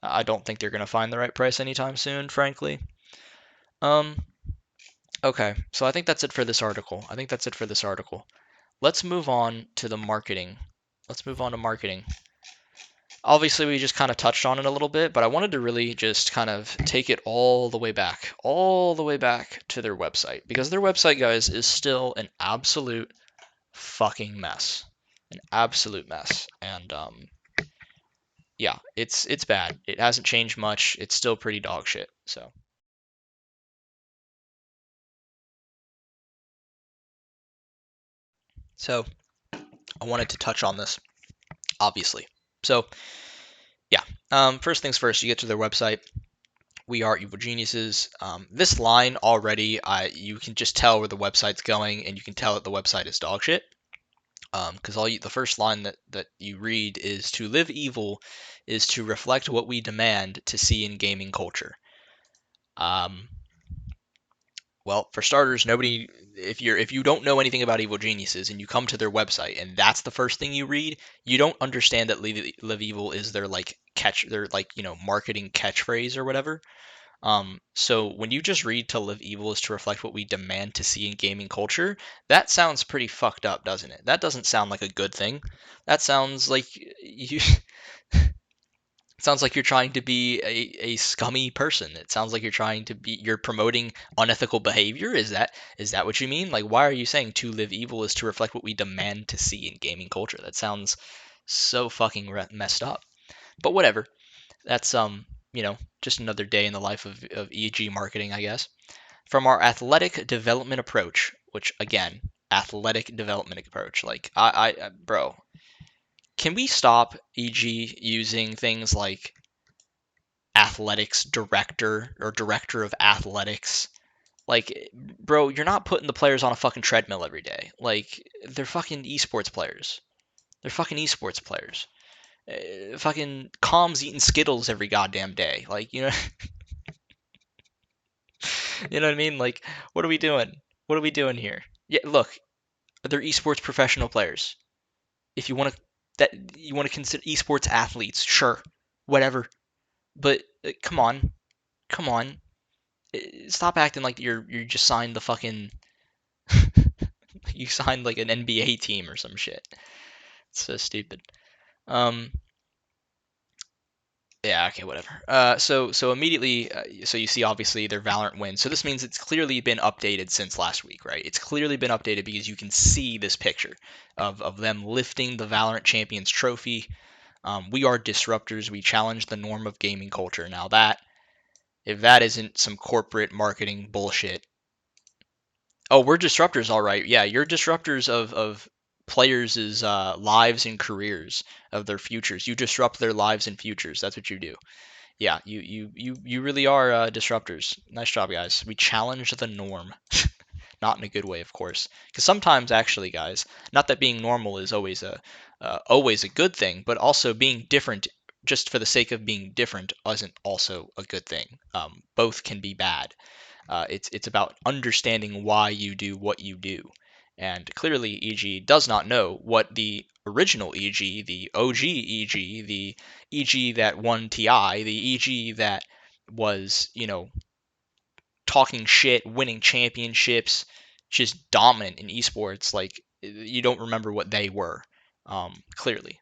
I don't think they're going to find the right price anytime soon, frankly. Okay, so I think that's it for this article. Let's move on to the marketing. Let's move on to marketing. Obviously, we just kind of touched on it a little bit, but I wanted to really just kind of take it all the way back to their website, because their website, guys, is still an absolute fucking mess. An absolute mess. And yeah, it's bad. It hasn't changed much. It's still pretty dog shit. So I wanted to touch on this, obviously. So yeah, first things first, you get to their website. We are evil geniuses. This line already, you can just tell where the website's going, and you can tell that the website is dog shit. Because the first line that you read is, "To live evil is to reflect what we demand to see in gaming culture." Well, for starters, nobody. If you don't know anything about evil geniuses and you come to their website and that's the first thing you read, you don't understand that live evil is their marketing catchphrase or whatever. So when you just read "to live evil is to reflect what we demand to see in gaming culture," that sounds pretty fucked up, doesn't it? That doesn't sound like a good thing. That sounds like you. It sounds like you're trying to be a scummy person. It sounds like you're promoting unethical behavior. Is that what you mean? Like, why are you saying "to live evil is to reflect what we demand to see in gaming culture"? That sounds so fucking messed up. But whatever. That's just another day in the life of EG marketing, I guess. From our athletic development approach, which again, athletic development approach. Like bro, can we stop EG using things like athletics director or director of athletics? Like, bro, you're not putting the players on a fucking treadmill every day. Like, they're fucking esports players. Fucking Calm's eating Skittles every goddamn day. Like, you know what I mean? Like, what are we doing? What are we doing here? Yeah, look, they're esports professional players. If you want to consider esports athletes, sure, whatever. But come on, stop acting like you just signed the fucking you signed like an NBA team or some shit. It's so stupid. Um, Yeah, okay, whatever. So immediately, so you see obviously their Valorant win. So this means it's clearly been updated since last week, right? It's clearly been updated because you can see this picture of them lifting the Valorant Champions trophy. We are disruptors. We challenge the norm of gaming culture. Now if that isn't some corporate marketing bullshit. Oh, we're disruptors, all right. Yeah, you're disruptors of players' lives and careers, of their futures. You disrupt their lives and futures. That's what you do. Yeah, you really are disruptors. Nice job, guys. We challenge the norm. Not in a good way, of course. Because sometimes, actually, guys, not that being normal is always a good thing, but also being different just for the sake of being different isn't also a good thing. Both can be bad. It's about understanding why you do what you do. And clearly, EG does not know what the original EG, the OG EG, the EG that won TI, the EG that was, talking shit, winning championships, just dominant in esports. Like, you don't remember what they were, clearly.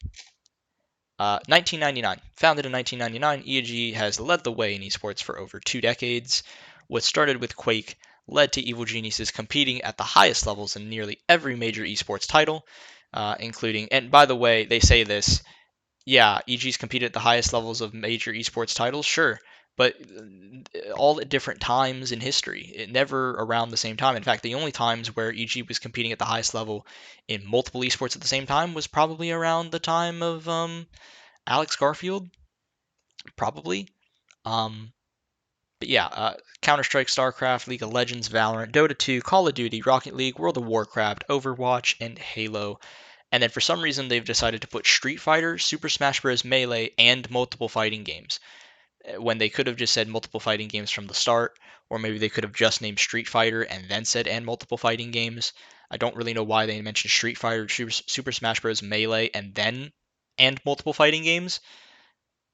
1999. Founded in 1999, EG has led the way in esports for over 2 decades. What started with Quake led to Evil Geniuses competing at the highest levels in nearly every major esports title, including, and by the way, they say this, yeah, EG's competed at the highest levels of major esports titles, sure, but all at different times in history. It never around the same time. In fact, the only times where EG was competing at the highest level in multiple esports at the same time was probably around the time of Alex Garfield, probably. Um, but yeah, Counter Strike, StarCraft, League of Legends, Valorant, Dota 2, Call of Duty, Rocket League, World of Warcraft, Overwatch, and Halo. And then for some reason they've decided to put Street Fighter, Super Smash Bros. Melee, and multiple fighting games when they could have just said multiple fighting games from the start, or maybe they could have just named Street Fighter and then said and multiple fighting games. I don't really know why they mentioned Street Fighter, Super Smash Bros. Melee, and then and multiple fighting games,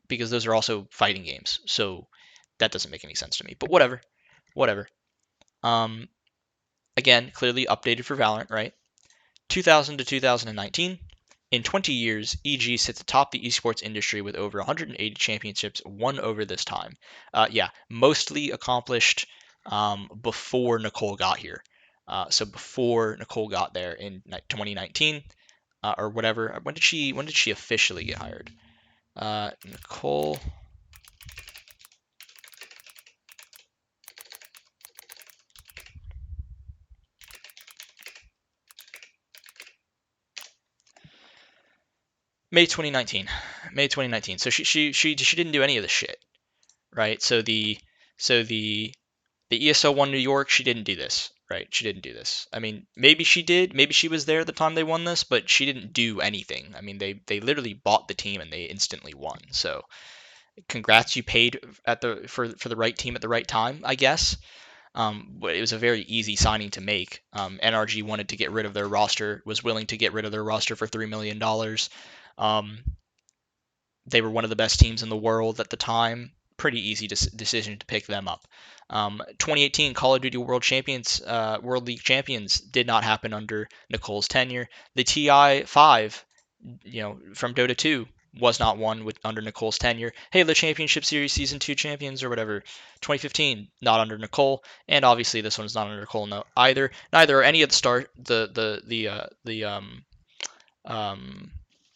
because those are also fighting games. So that doesn't make any sense to me. But whatever, whatever. Um, Again, clearly updated for Valorant, right? 2000 to 2019. In 20 years, EG sits atop the esports industry with over 180 championships won over this time. Yeah, mostly accomplished before Nicole got here. So before Nicole got there in 2019 or whatever. When did she officially get hired? Nicole. May 2019. May 2019. So she didn't do any of this shit, right? So the ESO1 New York, she didn't do this, right? She didn't do this. I mean, maybe she did. Maybe she was there at the time they won this, but she didn't do anything. I mean, they literally bought the team and they instantly won. So, congrats, you paid for the right team at the right time, I guess. But it was a very easy signing to make. NRG wanted to get rid of their roster, was willing to get rid of their roster for $3 million. Um, they were one of the best teams in the world at the time. Pretty easy decision to pick them up. 2018 Call of Duty World Champions, World League Champions did not happen under Nicole's tenure. The TI 5, from Dota 2 was not won under Nicole's tenure. Halo Championship Series Season 2 champions or whatever, 2015, not under Nicole, and obviously this one's not under Nicole either. Neither are any of the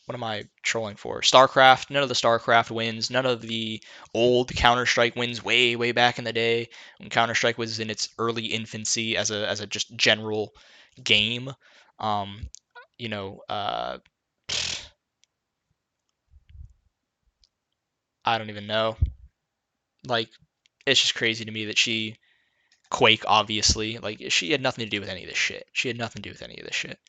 what am I trolling for? StarCraft. None of the StarCraft wins. None of the old Counter Strike wins way, way back in the day when Counter Strike was in its early infancy as a just general game. Um, you know, uh, I don't even know. Like, it's just crazy to me that Quake, obviously, like she had nothing to do with any of this shit. She had nothing to do with any of this shit.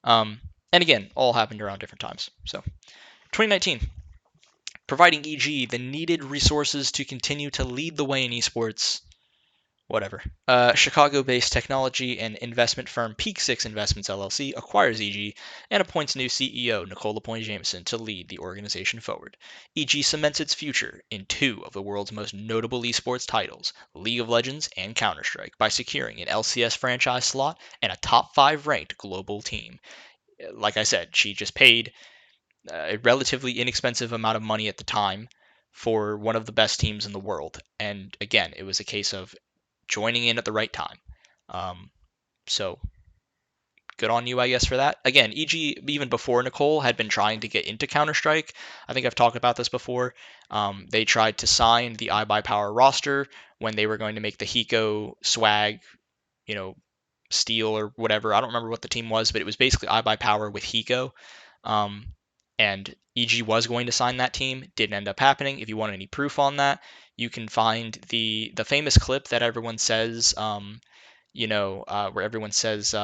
Um, and again, all happened around different times. So, 2019. Providing EG the needed resources to continue to lead the way in esports. Whatever. Chicago-based technology and investment firm Peak Six Investments LLC acquires EG and appoints new CEO Nicole LaPointe Jameson to lead the organization forward. EG cements its future in two of the world's most notable esports titles, League of Legends and Counter-Strike, by securing an LCS franchise slot and a top 5 ranked global team. Like I said, she just paid a relatively inexpensive amount of money at the time for one of the best teams in the world. And again, it was a case of joining in at the right time. So good on you, I guess, for that. Again, EG, even before Nicole, had been trying to get into Counter Strike. I think I've talked about this before. They tried to sign the iBuyPower roster when they were going to make the Hiko swag, you know, Steel or whatever. I don't remember what the team was, but it was basically iBuyPower with Hiko. And EG was going to sign that team. Didn't end up happening. If you want any proof on that, you can find the famous clip that everyone says, where everyone says,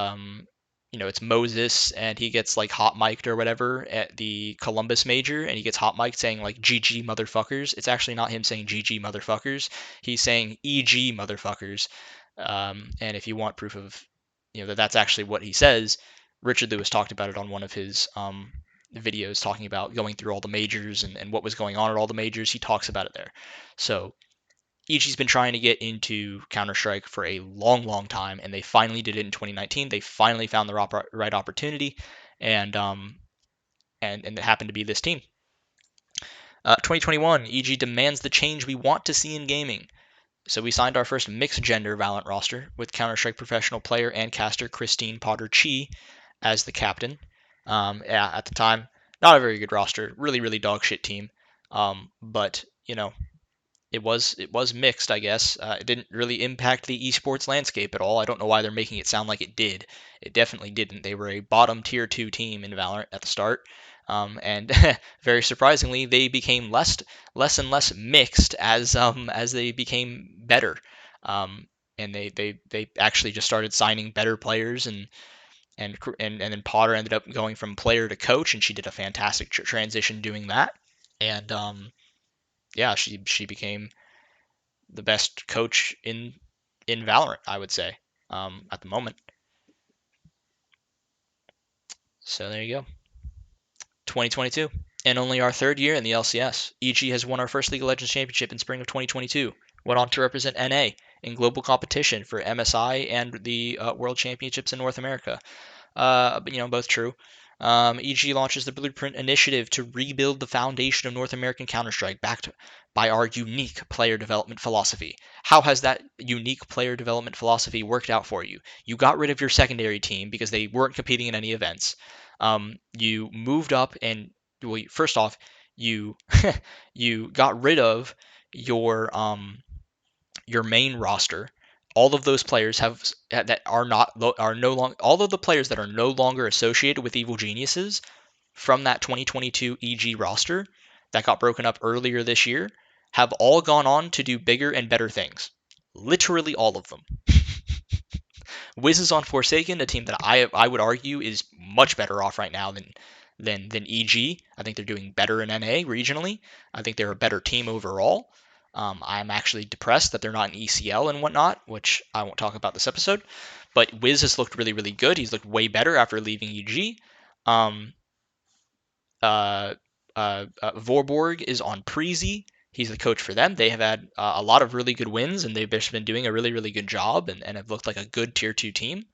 it's Moses, and he gets like hot mic'd or whatever at the Columbus major, and he gets hot mic'd saying like GG motherfuckers. It's actually not him saying GG motherfuckers. He's saying EG motherfuckers. And if you want proof of, that that's actually what he says, Richard Lewis talked about it on one of his videos, talking about going through all the majors and what was going on at all the majors. He talks about it there. So EG's been trying to get into Counter-Strike for a long, long time, and they finally did it in 2019. They finally found the right opportunity, and it happened to be this team. 2021, EG demands the change we want to see in gaming. So we signed our first mixed-gender Valorant roster with Counter-Strike professional player and caster Christine Potter-Chi as the captain. Yeah, at the time, not a very good roster, really, really dog shit team. But it was mixed, I guess. It didn't really impact the esports landscape at all. I don't know why they're making it sound like it did. It definitely didn't. They were a bottom tier 2 team in Valorant at the start. And very surprisingly, they became less and less mixed as they became better. And they actually just started signing better players, and then Potter ended up going from player to coach, and she did a fantastic transition doing that. And yeah, she became the best coach in Valorant, I would say, at the moment. So there you go. 2022, and only our third year in the LCS. EG has won our first League of Legends championship in spring of 2022. Went on to represent NA in global competition for MSI and the World Championships in North America. But both true. EG launches the Blueprint Initiative to rebuild the foundation of North American Counter-Strike, backed by our unique player development philosophy. How has that unique player development philosophy worked out for you? You got rid of your secondary team because they weren't competing in any events. You moved up, and well, first off, you you got rid of your main roster. All of those players that are no longer all of the players that are no longer associated with Evil Geniuses from that 2022 EG roster that got broken up earlier this year have all gone on to do bigger and better things. Literally all of them. Wiz is on Forsaken, a team that I would argue is much better off right now than EG. I think they're doing better in NA regionally. I think they're a better team overall. I'm actually depressed that they're not in ECL and whatnot, which I won't talk about this episode. But Wiz has looked really, really good. He's looked way better after leaving EG. Vorborg is on Preezy. He's the coach for them. They have had a lot of really good wins, and they've just been doing a really, really good job, and have looked like a good tier 2 team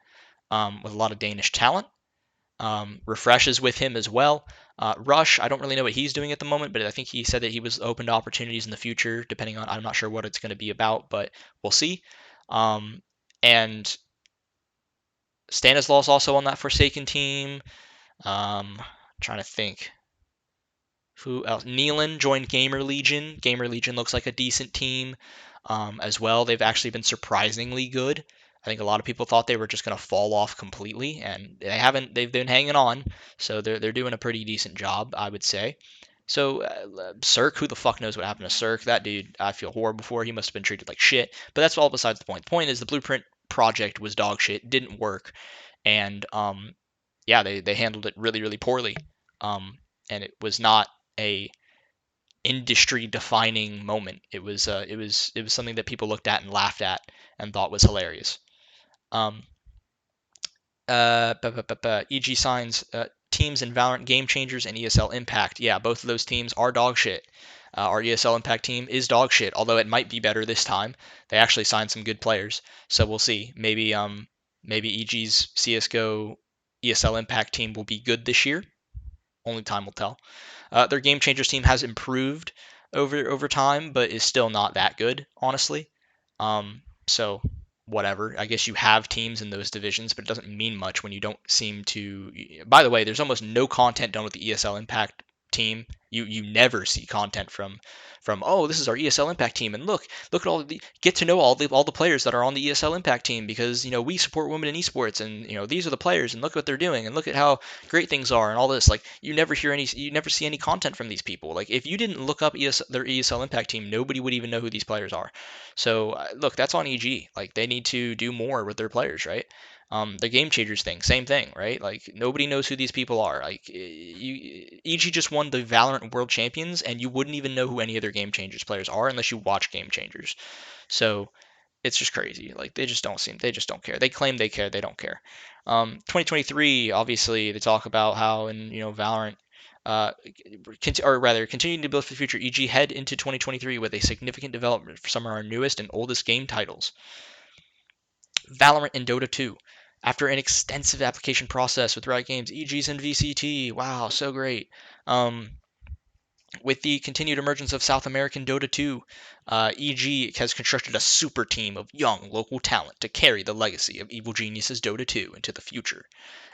with a lot of Danish talent. Refresh is with him as well. Rush, I don't really know what he's doing at the moment, but I think he said that he was open to opportunities in the future, depending on, I'm not sure what it's going to be about, but we'll see. And Stanislaus also on that Forsaken team. Trying to think. Who else? Nealon joined Gamer Legion. Gamer Legion looks like a decent team as well. They've actually been surprisingly good. I think a lot of people thought they were just going to fall off completely, and they haven't. They've been hanging on, so they're doing a pretty decent job, I would say. So Cirque, who the fuck knows what happened to Cirque? That dude, I feel horrible for. He must have been treated like shit. But that's all besides the point. The point is the Blueprint project was dog shit, didn't work, and yeah, they handled it really, really poorly. And it was not a industry defining moment. It was something that people looked at and laughed at and thought was hilarious. EG signs teams in Valorant Game Changers and ESL Impact. Yeah, both of those teams are dog shit. Our ESL Impact team is dog shit, although it might be better this time. They actually signed some good players, so we'll see. Maybe EG's CS:GO ESL Impact team will be good this year. Only time will tell. Their Game Changers team has improved over time, but is still not that good, honestly. So whatever. I guess you have teams in those divisions, but it doesn't mean much when you don't seem to. By the way, there's almost no content done with the ESL Impact team. You never see content from oh, this is our ESL Impact team, and look at all the get to know all the players that are on the ESL Impact team, because we support women in esports, and these are the players, and look what they're doing, and look at how great things are, and all this. Like, you never see any content from these people. Like, if you didn't look up their ESL Impact team, nobody would even know who these players are. So look, that's on EG. Like, they need to do more with their players, right? The Game Changers thing, same thing, right? Like nobody knows who these people are. Like EG just won the Valorant World Champions, and you wouldn't even know who any of their Game Changers players are unless you watch Game Changers. So it's just crazy. Like they just don't care. They claim they care, they don't care. 2023, obviously, they talk about how in Valorant, uh, or rather, continuing to build for the future. EG head into 2023 with a significant development for some of our newest and oldest game titles. Valorant and Dota 2. After an extensive application process with Riot Games, EG's in VCT. Wow, so great. With the continued emergence of South American Dota 2, EG has constructed a super team of young local talent to carry the legacy of Evil Genius's Dota 2 into the future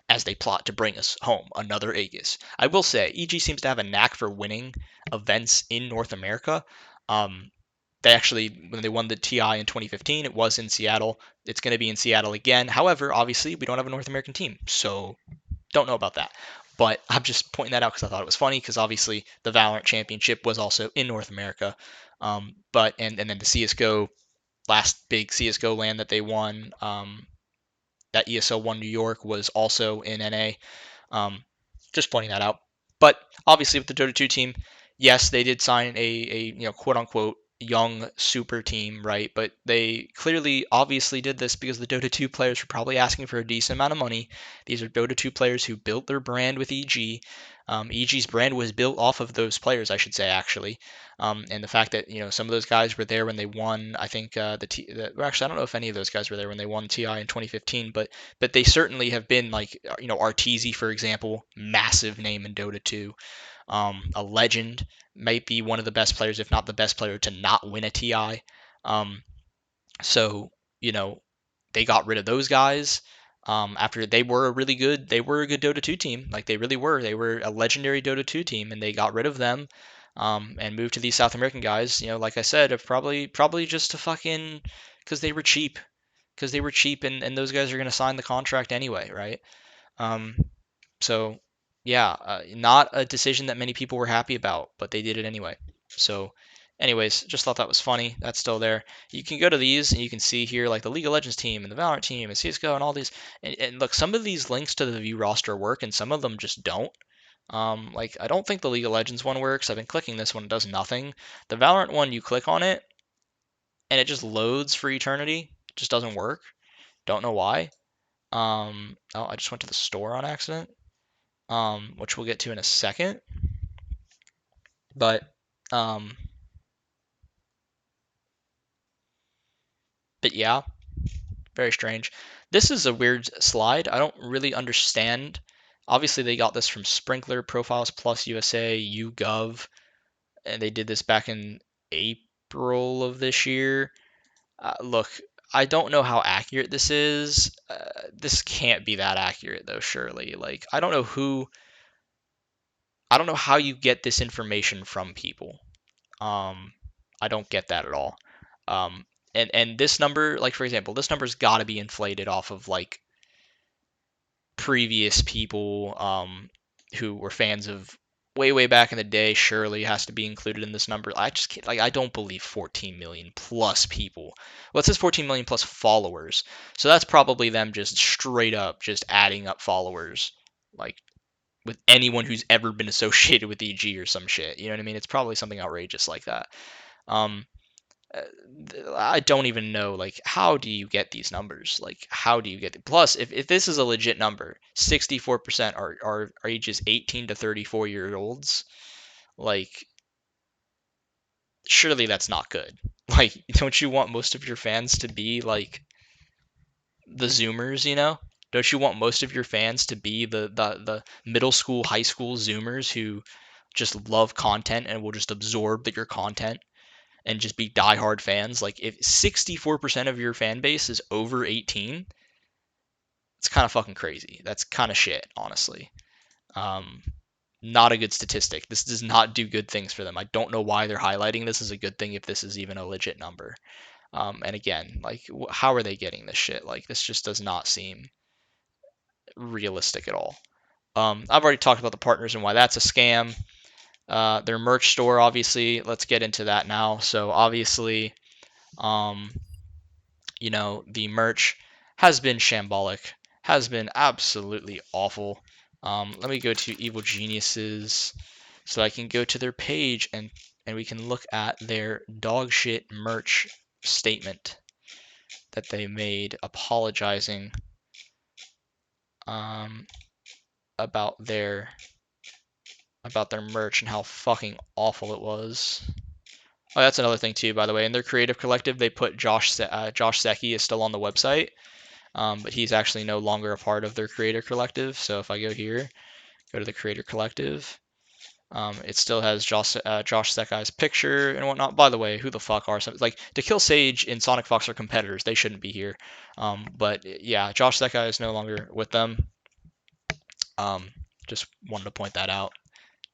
as they plot to bring us home another Aegis. I will say, EG seems to have a knack for winning events in North America. They actually, when they won the TI in 2015, it was in Seattle. It's going to be in Seattle again. However, obviously, we don't have a North American team, so don't know about that. But I'm just pointing that out because I thought it was funny because obviously the Valorant Championship was also in North America. But and then the CS:GO last big CS:GO land that they won, that ESL One New York was also in NA. Just pointing that out. But obviously with the Dota 2 team, yes, they did sign a quote unquote young super team, right? But they clearly obviously did this because the Dota 2 players were probably asking for a decent amount of money. These are Dota 2 players who built their brand with EG. EG's brand was built off of those players, I should say, actually. And the fact that some of those guys were there when they won, I think well, actually I don't know if any of those guys were there when they won TI in 2015, but they certainly have been like Arteezy, for example, massive name in Dota 2, a legend, might be one of the best players, if not the best player, to not win a TI. So they got rid of those guys. After they were a good Dota 2 team. Like they really were. They were a legendary Dota 2 team, and they got rid of them, and moved to these South American guys. Like I said, probably just to fucking because they were cheap. Because they were cheap, and those guys are gonna sign the contract anyway, right? Um, so yeah, not a decision that many people were happy about, but they did it anyway. So anyways, just thought that was funny. That's still there. You can go to these and you can see here like the League of Legends team and the Valorant team and CS:GO and all these. And look, some of these links to the view roster work and some of them just don't. Like I don't think the League of Legends one works. I've been clicking this one, it does nothing. The Valorant one, you click on it and it just loads for eternity. It just doesn't work. Don't know why. Oh, I just went to the store on accident, which we'll get to in a second. But um, but yeah, very strange. This is a weird slide. I don't really understand. Obviously, they got this from Sprinkler, Profiles Plus USA, YouGov, and they did this back in April of this year. Look, I don't know how accurate this is. This can't be that accurate though, surely. Like, I don't know how you get this information from people. Um, I don't get that at all. Um, and this number, like for example, this number's got to be inflated off of like previous people who were fans of way back in the day. Surely has to be included in this number. I just can't, like I don't believe 14 million plus people. Well, it says 14 million plus followers, so that's probably them just straight up just adding up followers, like with anyone who's ever been associated with EG or some shit. You know what I mean? It's probably something outrageous like that. Um, uh, I don't even know, like, how do you get these numbers? Like, how do you get Plus, if this is a legit number, 64% are ages 18 to 34-year-olds. Like, surely that's not good. Like, don't you want most of your fans to be like the Zoomers, you know? Don't you want most of your fans to be the middle school, high school Zoomers who just love content and will just absorb your content and just be diehard fans? Like if 64% of your fan base is over 18, it's kind of fucking crazy. That's kind of shit, honestly. Um, Not a good statistic. This does not do good things for them. I don't know why they're highlighting this as a good thing if this is even a legit number. And again, like, how are they getting this shit? Like, this just does not seem realistic at all. I've already talked about the partners and why that's a scam. Their merch store, obviously, let's get into that now. So obviously, the merch has been shambolic. has been absolutely awful. Let me go to Evil Geniuses so I can go to their page and we can look at their dog shit merch statement that they made apologizing um, about their merch and how fucking awful it was. Oh, that's another thing too, by the way. In their creative collective, they put Josh Secchi is still on the website, but he's actually no longer a part of their creator collective. So if I go here, go to the creator collective, it still has Josh Secchi's picture and whatnot. By the way, who the fuck are some like To Kill Sage and Sonic Fox are competitors? They shouldn't be here. But yeah, Josh Secchi is no longer with them. Just wanted to point that out.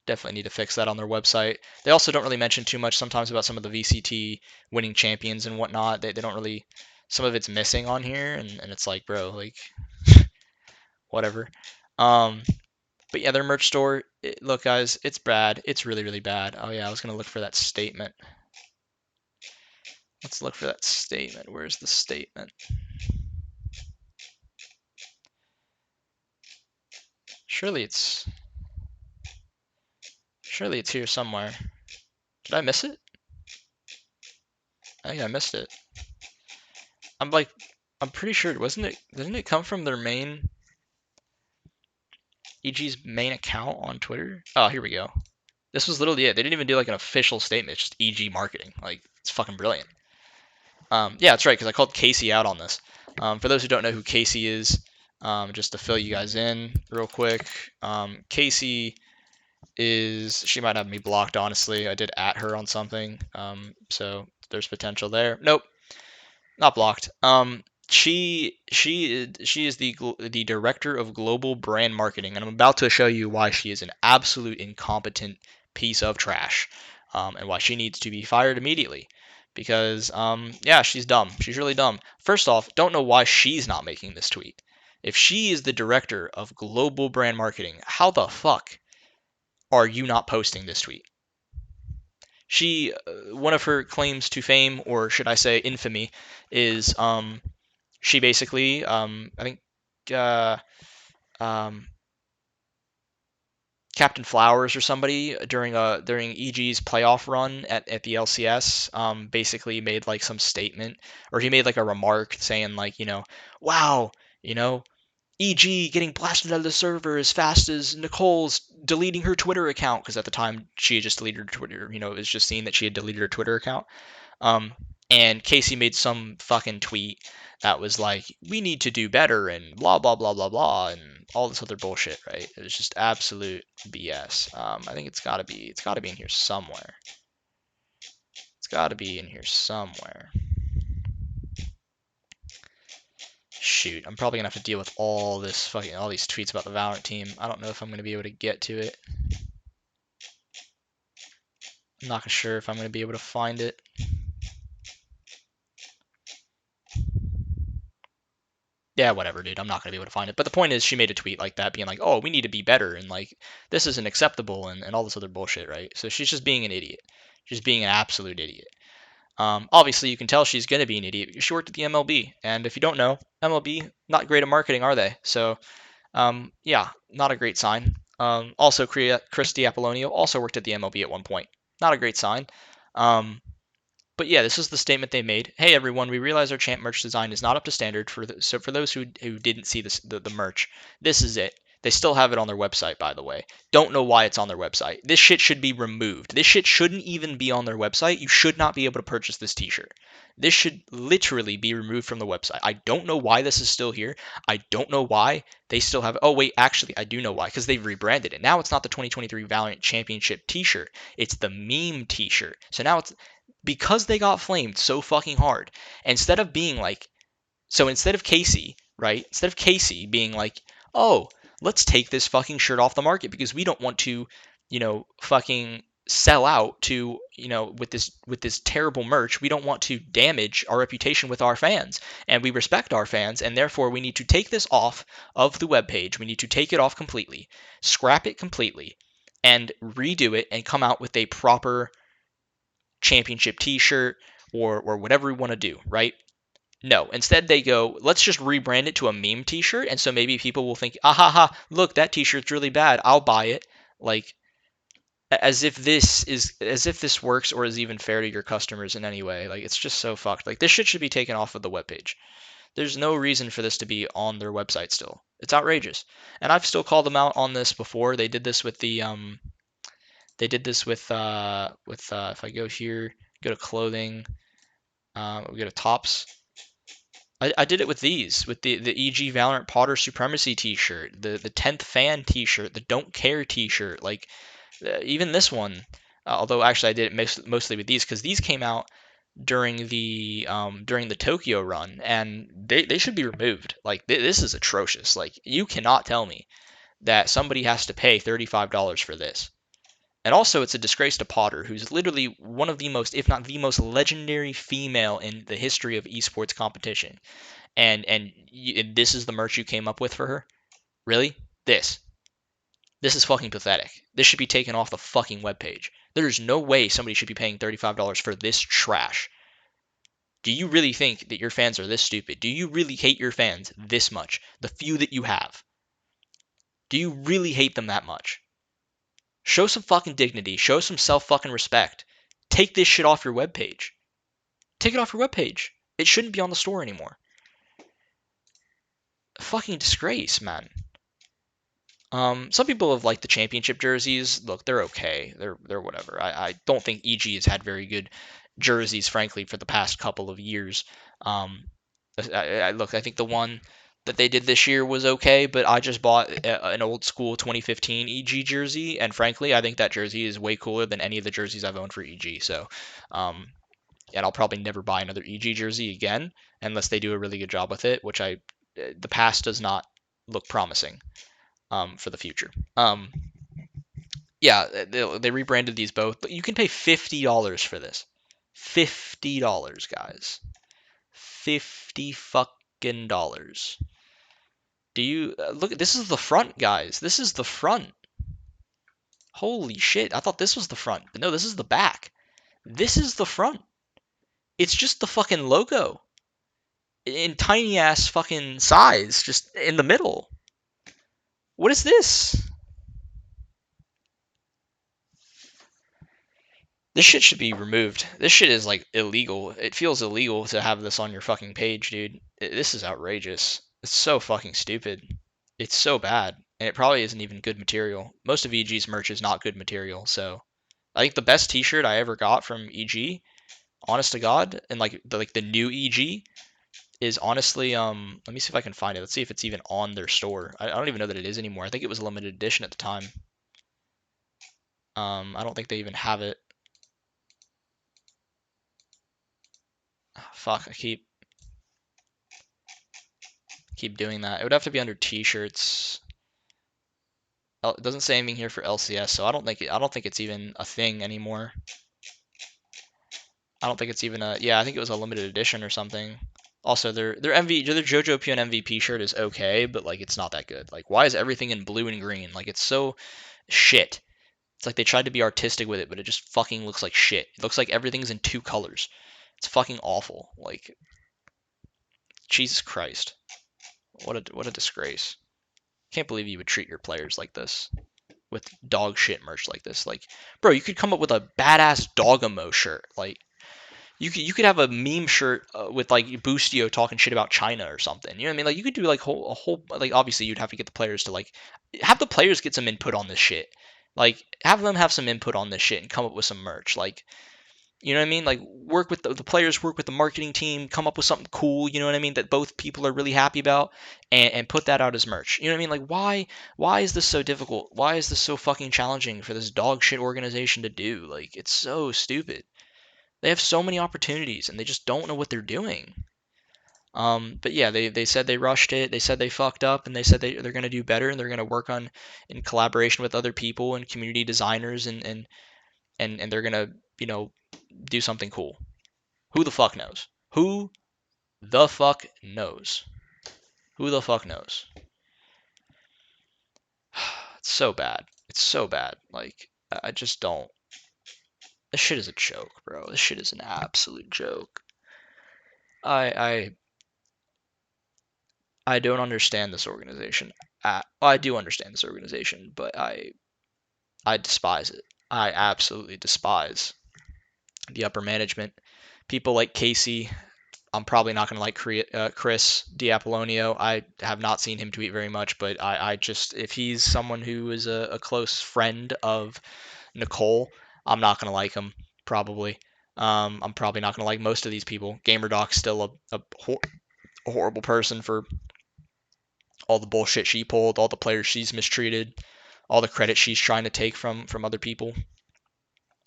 Definitely need to fix that on their website. They also don't really mention too much sometimes about some of the VCT winning champions and whatnot. They don't really. Some of it's missing on here, and it's like, bro, like, whatever. But yeah, their merch store. Look, guys, it's bad. It's really, really bad. Oh yeah, I was gonna look for that statement. Let's look for that statement. Where's the statement? Surely it's here somewhere. Did I miss it? I think I missed it. I'm pretty sure didn't it come from their main EG's main account on Twitter? Oh, here we go. This was literally it. They didn't even do like an official statement. It's just EG marketing. Like, it's fucking brilliant. Yeah, that's right, because I called Casey out on this. For those who don't know who Casey is, just to fill you guys in real quick, Casey she might have me blocked, honestly. I did at her on something, so there's potential there. Nope, not blocked. She is the director of global brand marketing, and I'm about to show you why she is an absolute incompetent piece of trash, and why she needs to be fired immediately. Because yeah, she's dumb. She's really dumb. First off, don't know why she's not making this tweet. If she is the director of global brand marketing, how the fuck are you not posting this tweet? She One of her claims to fame, or should I say infamy, is she basically, I think, uh, um, Captain Flowers or somebody during EG's playoff run at the LCS, basically made like some statement, or he made like a remark saying like, wow, EG getting blasted out of the server as fast as Nicole's deleting her Twitter account, because at the time she had just deleted her Twitter. It was just seen that she had deleted her Twitter account. Um, and Casey made some fucking tweet that was like, we need to do better and blah, blah, blah, blah, blah, and all this other bullshit, right? It was just absolute BS. I think it's gotta be in here somewhere. It's gotta be in here somewhere. Shoot, I'm probably gonna have to deal with all these tweets about the Valorant team. I don't know if I'm gonna be able to get to it. I'm not sure if I'm gonna be able to find it. Yeah, whatever, dude. I'm not gonna be able to find it. But the point is, she made a tweet like that, being like, "Oh, we need to be better," and like, "This isn't acceptable," and all this other bullshit, right? So she's just being an idiot. She's being an absolute idiot. Obviously, you can tell she's gonna be an idiot because she worked at the MLB, and if you don't know, MLB not great at marketing, are they? So, yeah, not a great sign. Also, Christy Apollonio also worked at the MLB at one point. Not a great sign. But yeah, this is the statement they made. Hey everyone, we realize our champ merch design is not up to standard. So for those who didn't see the merch, this is it. They still have it on their website, by the way. Don't know why it's on their website. This shit should be removed. This shit shouldn't even be on their website. You should not be able to purchase this t-shirt. This should literally be removed from the website. I don't know why this is still here. I don't know why they still have it. Oh, wait, actually, I do know why. Because they've rebranded it. Now it's not the 2023 Valiant Championship t-shirt. It's the meme t-shirt. So now it's because they got flamed so fucking hard. Instead of being like, so instead of Casey, right? Instead of Casey being like, oh, let's take this fucking shirt off the market because we don't want to, fucking sell out to, with this terrible merch. We don't want to damage our reputation with our fans, and we respect our fans, and therefore we need to take this off of the webpage. We need to take it off completely, scrap it completely, and redo it and come out with a proper championship t-shirt or whatever we want to do, right? No, instead they go, let's just rebrand it to a meme t-shirt, and so maybe people will think, ah ha ha, look, that t-shirt's really bad, I'll buy it. Like, as if this works or is even fair to your customers in any way. Like, it's just so fucked. Like, this shit should be taken off of the webpage. There's no reason for this to be on their website still. It's outrageous. And I've still called them out on this before. They did this with the they did this with if I go here, go to clothing, we go to tops. I did it with these, with the EG Valorant Potter Supremacy T-shirt, the 10th Fan T-shirt, the Don't Care T-shirt, like even this one. Although actually I did it mostly with these because these came out during the Tokyo run, and they should be removed. Like this is atrocious. Like you cannot tell me that somebody has to pay $35 for this. And also, it's a disgrace to Potter, who's literally one of the most, if not the most legendary female in the history of esports competition. And this is the merch you came up with for her? Really? This is fucking pathetic. This should be taken off the fucking webpage. There's no way somebody should be paying $35 for this trash. Do you really think that your fans are this stupid? Do you really hate your fans this much? The few that you have. Do you really hate them that much? Show some fucking dignity. Show some self fucking respect. Take this shit off your webpage. Take it off your webpage. It shouldn't be on the store anymore. Fucking disgrace, man. Some people have liked the championship jerseys. Look, they're okay. They're whatever. I don't think EG has had very good jerseys, frankly, for the past couple of years. Um, look, I think the one that they did this year was okay, but I just bought an old school 2015 EG jersey, and frankly, I think that jersey is way cooler than any of the jerseys I've owned for EG. So, and I'll probably never buy another EG jersey again unless they do a really good job with it, which the past does not look promising for the future. Yeah, they rebranded these both, but you can pay $50 for this. $50, guys. 50 fucking dollars. Do you look? This is the front, guys. This is the front. Holy shit! I thought this was the front, but no, this is the back. This is the front. It's just the fucking logo in tiny ass fucking size, just in the middle. What is this? This shit should be removed. This shit is like illegal. It feels illegal to have this on your fucking page, dude. This is outrageous. It's so fucking stupid. It's so bad. And it probably isn't even good material. Most of EG's merch is not good material, so I think the best t-shirt I ever got from EG, honest to God, and like the new EG is honestly let me see if I can find it. Let's see if it's even on their store. I don't even know that it is anymore. I think it was a limited edition at the time. I don't think they even have it. Fuck, I keep doing that. It would have to be under t-shirts. It doesn't say anything here for LCS, so I don't think it's even a thing anymore. I don't think it's even a I think it was a limited edition or something. Also, their JoJo Pion MVP shirt is okay, but like it's not that good. Like why is everything in blue and green? Like it's so shit. It's like they tried to be artistic with it, but it just fucking looks like shit. It looks like everything's in two colors. It's fucking awful. Like Jesus Christ. What a disgrace. Can't believe you would treat your players like this with dog shit merch like this. Like, bro, you could come up with a badass Dogamo shirt. Like, you could have a meme shirt with like Boostio talking shit about China or something. You know what I mean? Like, you could do like a whole like obviously you'd have to get the players to like have the players get some input on this shit. Like, have them have some input on this shit and come up with some merch. Like, you know what I mean? Like work with the players, work with the marketing team, come up with something cool, you know what I mean, that both people are really happy about and put that out as merch. You know what I mean? Like why is this so difficult? Why is this so fucking challenging for this dog shit organization to do? Like it's so stupid. They have so many opportunities and they just don't know what they're doing. But yeah, they said they rushed it. They said they fucked up, and they said they're going to do better, and they're going to work on in collaboration with other people and community designers, and they're going to do something cool. Who the fuck knows? Who the fuck knows? Who the fuck knows? It's so bad. It's so bad. Like, I just don't. This shit is a joke, bro. This shit is an absolute joke. I I don't understand this organization. Well, I do understand this organization, but I despise it. I absolutely despise the upper management. People like Casey. I'm probably not going to like Chris Diapollonio. I have not seen him tweet very much, but I just, if he's someone who is a close friend of Nicole, I'm not going to like him, probably. I'm probably not going to like most of these people. GamerDoc's still a horrible person for all the bullshit she pulled, all the players she's mistreated, all the credit she's trying to take from other people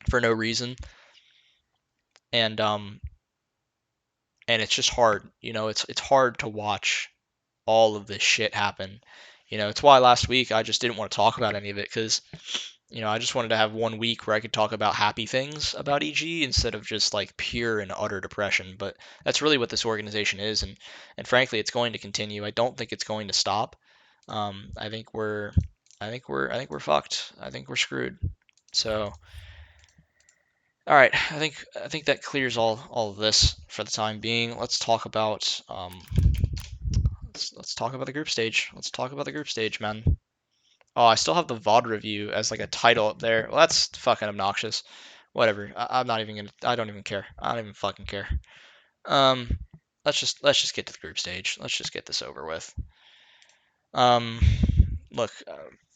for no reason. And and it's just hard, it's hard to watch all of this shit happen. It's why last week I just didn't want to talk about any of it because I just wanted to have 1 week where I could talk about happy things about EG instead of just like pure and utter depression. But that's really what this organization is, and frankly, it's going to continue. I don't think it's going to stop. I think we're fucked. I think we're screwed. So, all right, I think that clears all of this for the time being. Let's talk about let's talk about the group stage. Let's talk about the group stage, man. Oh, I still have the VOD review as like a title up there. Well, that's fucking obnoxious. Whatever. I'm not even gonna. I don't even care. I don't even fucking care. Um, let's just get to the group stage. Let's just get this over with. Um, look,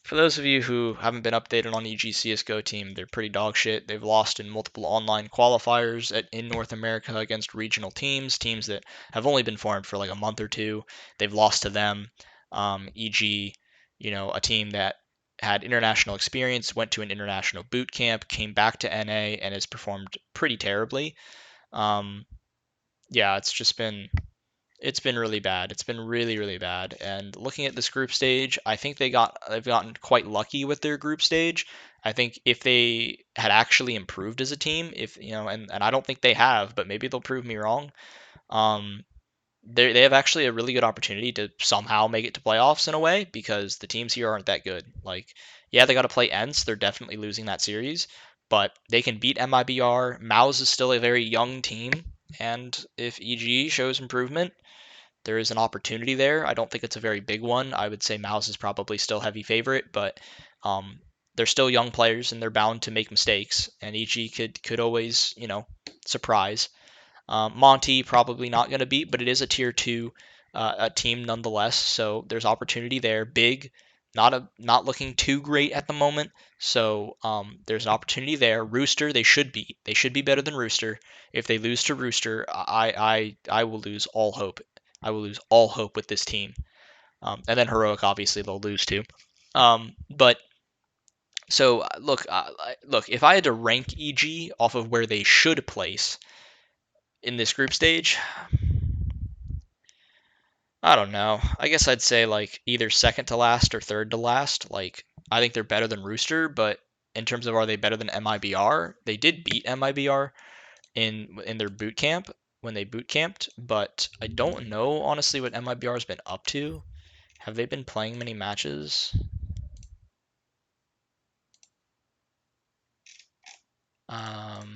for those of you who haven't been updated on EG CS:GO team, they're pretty dog shit. They've lost in multiple online qualifiers in North America against regional teams that have only been formed for like a month or two. They've lost to them. EG, a team that had international experience, went to an international boot camp, came back to NA, and has performed pretty terribly. Um, yeah, it's been really bad. It's been really, really bad. And looking at this group stage, I think they've gotten quite lucky with their group stage. I think if they had actually improved as a team, if and I don't think they have, but maybe they'll prove me wrong. Um, they have actually a really good opportunity to somehow make it to playoffs in a way because the teams here aren't that good. Like, yeah, they got to play ENCE. They're definitely losing that series, but they can beat MIBR. Mouse is still a very young team, and if EG shows improvement, there is an opportunity there. I don't think it's a very big one. I would say Mouse is probably still heavy favorite, but um, they're still young players and they're bound to make mistakes. And EG could always surprise. Monty probably not going to beat, but it is a tier two a team nonetheless. So there's opportunity there. Big, not looking too great at the moment. So there's an opportunity there. Rooster they should beat. They should be better than Rooster. If they lose to Rooster, I will lose all hope. I will lose all hope with this team. And then Heroic obviously they'll lose to. But so look, if I had to rank EG off of where they should place in this group stage, I don't know. I guess I'd say like either second to last or third to last. Like I think they're better than Rooster, but in terms of are they better than MIBR? They did beat MIBR in their boot camp when they boot camped, but I don't know honestly what MIBR has been up to. Have they been playing many matches?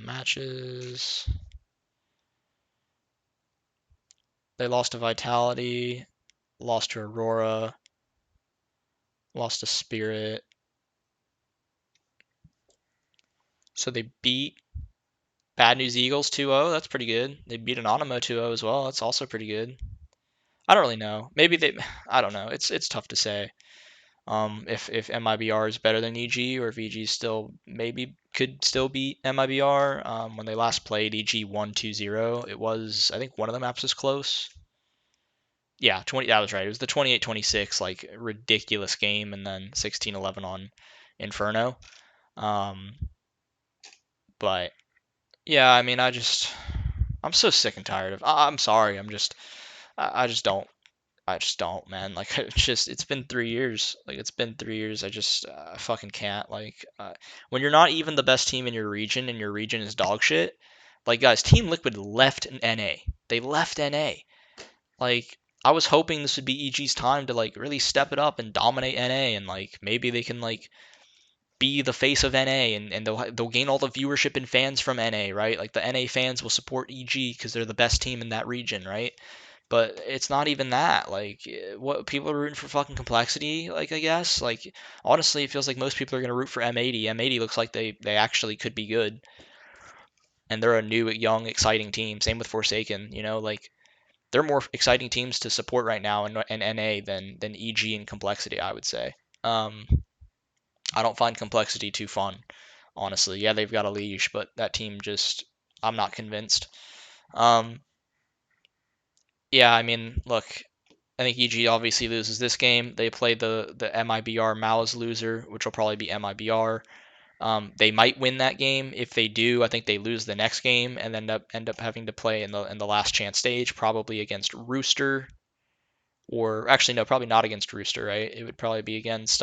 Matches. They lost to Vitality, lost to Aurora, lost to Spirit. So they beat Bad News Eagles 2-0. That's pretty good. They beat Anonymous 2-0 as well. That's also pretty good. I don't really know. Maybe they. I don't know. It's tough to say. If MIBR is better than EG or if EG still maybe could still beat MIBR. When they last played, EG won 2-0. It was I think one of the maps was close. Yeah, 20. That was right. It was the 28-26 like ridiculous game, and then 16-11 on Inferno. Um, but yeah, I mean, I'm so sick and tired of. I'm sorry. I just don't. I just don't, man. Like it's been 3 years. Like it's been 3 years. I fucking can't. Like when you're not even the best team in your region and your region is dog shit. Like guys, Team Liquid left NA. They left NA. Like I was hoping this would be EG's time to like really step it up and dominate NA and like maybe they can like be the face of NA and they'll gain all the viewership and fans from NA, right? Like the NA fans will support EG because they're the best team in that region, right? But it's not even that. Like, what people are rooting for fucking complexity. Like, I guess. Like, honestly, it feels like most people are gonna root for M80. M80 looks like they actually could be good, and they're a new, young, exciting team. Same with Forsaken. Like they're more exciting teams to support right now in NA than EG and complexity. I would say. Um, I don't find complexity too fun, honestly. Yeah, they've got a leash, but that team just I'm not convinced. Um, yeah, I mean, look, I think EG obviously loses this game. They play the MIBR Mao's loser, which will probably be MIBR. They might win that game. If they do, I think they lose the next game and end up having to play in the last chance stage, probably against Rooster, or actually no, probably not against Rooster, right? It would probably be against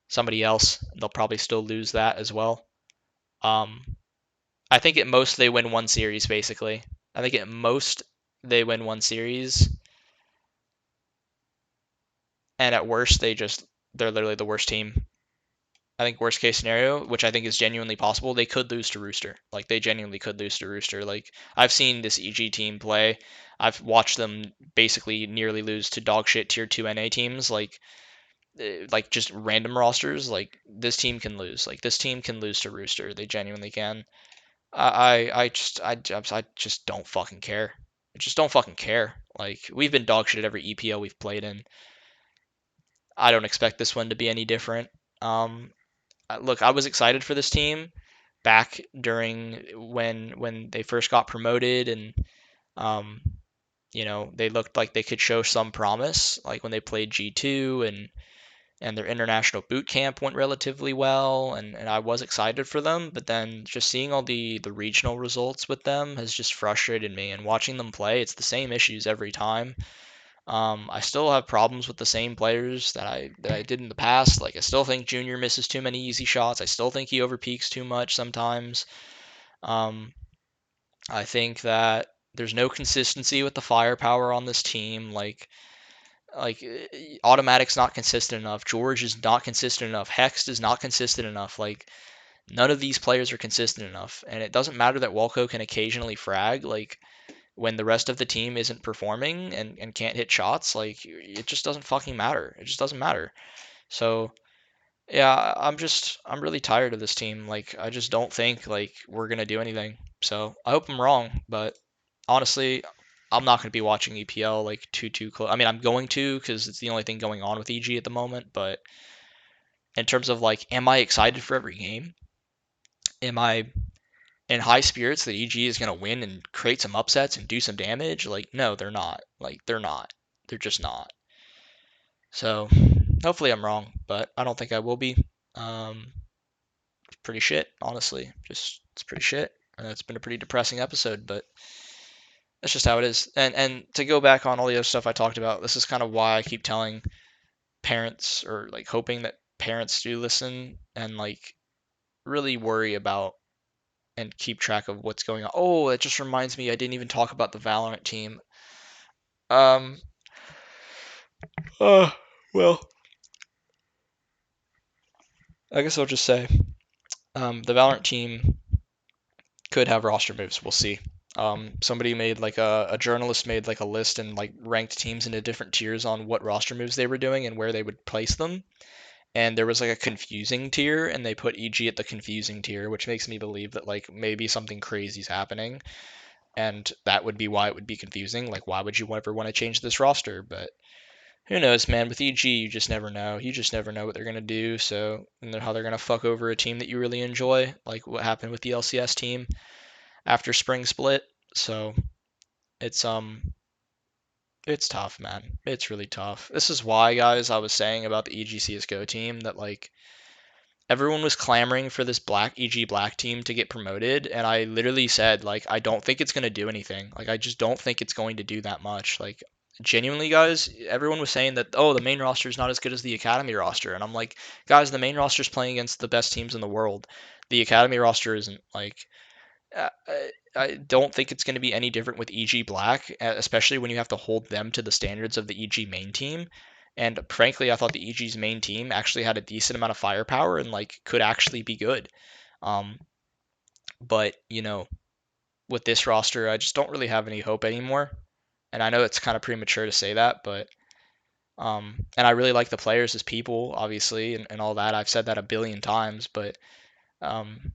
somebody else. They'll probably still lose that as well. Um, I think at most they win one series, basically. I think at most they win one series, and at worst they're literally the worst team. I think worst case scenario, which I think is genuinely possible, they could lose to Rooster. Like they genuinely could lose to Rooster. Like I've seen this EG team play. I've watched them basically nearly lose to dog shit tier 2 NA teams like just random rosters. Like this team can lose. Like this team can lose to Rooster. They genuinely can. I just don't fucking care. I just don't fucking care. Like we've been dog shit at every EPL we've played in. I don't expect this one to be any different. Um, Look, I was excited for this team back during when they first got promoted, and um, they looked like they could show some promise, like when they played G2 and their international boot camp went relatively well, and I was excited for them. But then just seeing all the regional results with them has just frustrated me, and watching them play, it's the same issues every time. I still have problems with the same players that I did in the past. Like I still think Junior misses too many easy shots. I still think he overpeaks too much sometimes. Um, I think that there's no consistency with the firepower on this team. Like automatic's not consistent enough. George is not consistent enough. Hex is not consistent enough. Like none of these players are consistent enough. And it doesn't matter that Welko can occasionally frag. Like when the rest of the team isn't performing and can't hit shots, like it just doesn't fucking matter. It just doesn't matter. So yeah, I'm really tired of this team. Like I just don't think like we're gonna do anything. So I hope I'm wrong, but honestly, I'm not gonna be watching EPL like too close. I mean, I'm going to because it's the only thing going on with EG at the moment. But in terms of like, am I excited for every game? Am I in high spirits that EG is going to win and create some upsets and do some damage? Like, no, they're not. Like, they're not. They're just not. So, hopefully I'm wrong, but I don't think I will be. It's pretty shit, honestly. Just, it's pretty shit. And it's been a pretty depressing episode, but that's just how it is. And to go back on all the other stuff I talked about, this is kind of why I keep telling parents or like hoping that parents do listen and like really worry about and keep track of what's going on. Oh, it just reminds me, I didn't even talk about the Valorant team. Um, uh, well, I guess I'll just say, the Valorant team could have roster moves. We'll see. Somebody made like a journalist made like a list and like ranked teams into different tiers on what roster moves they were doing and where they would place them. And there was like a confusing tier, and they put EG at the confusing tier, which makes me believe that like maybe something crazy is happening, and that would be why it would be confusing. Like, why would you ever want to change this roster? But who knows, man? With EG, you just never know. You just never know what they're gonna do. So, and how they're gonna fuck over a team that you really enjoy, like what happened with the LCS team after spring split. So it's it's tough, man. It's really tough. This is why, guys, I was saying about the EG CS:GO team that like everyone was clamoring for this black EG black team to get promoted, and I literally said like I don't think it's gonna do anything. Like I just don't think it's going to do that much. Like genuinely, guys, everyone was saying that the main roster is not as good as the academy roster, and I'm like, guys, the main roster is playing against the best teams in the world. The academy roster isn't. Like uh, I don't think it's going to be any different with EG Black, especially when you have to hold them to the standards of the EG main team. And frankly, I thought the EG's main team actually had a decent amount of firepower and like could actually be good. Um, but with this roster, I just don't really have any hope anymore. And I know it's kind of premature to say that, but and I really like the players as people, obviously, and all that. I've said that a billion times, but um,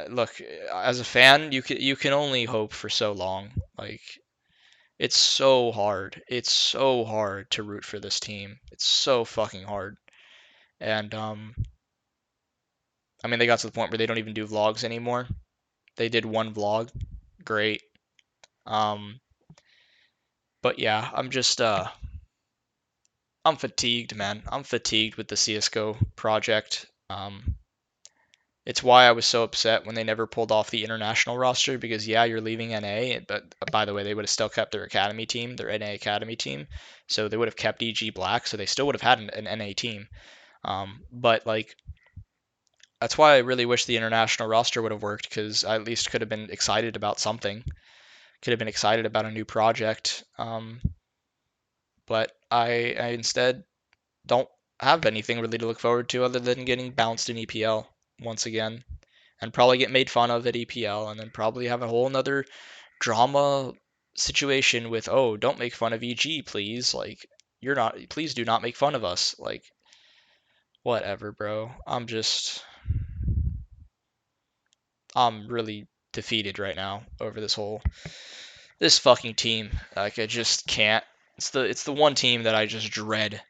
look, as a fan, you can only hope for so long. Like it's so hard. It's so hard to root for this team. It's so fucking hard. And I mean, they got to the point where they don't even do vlogs anymore. They did one vlog, great. Um, but yeah, I'm fatigued, man. I'm fatigued with the CS:GO project. It's why I was so upset when they never pulled off the international roster because yeah, you're leaving NA, but by the way, they would have still kept their academy team, their NA academy team. So they would have kept EG Black, so they still would have had an NA team. But like that's why I really wish the international roster would have worked because I at least could have been excited about something. Could have been excited about a new project. But I instead don't have anything really to look forward to other than getting bounced in EPL once again and probably get made fun of at EPL and then probably have a whole nother drama situation with, oh, don't make fun of EG, please. Like, please do not make fun of us. Like, whatever, bro. I'm really defeated right now over this fucking team. Like, I just can't. It's the one team that I just dread.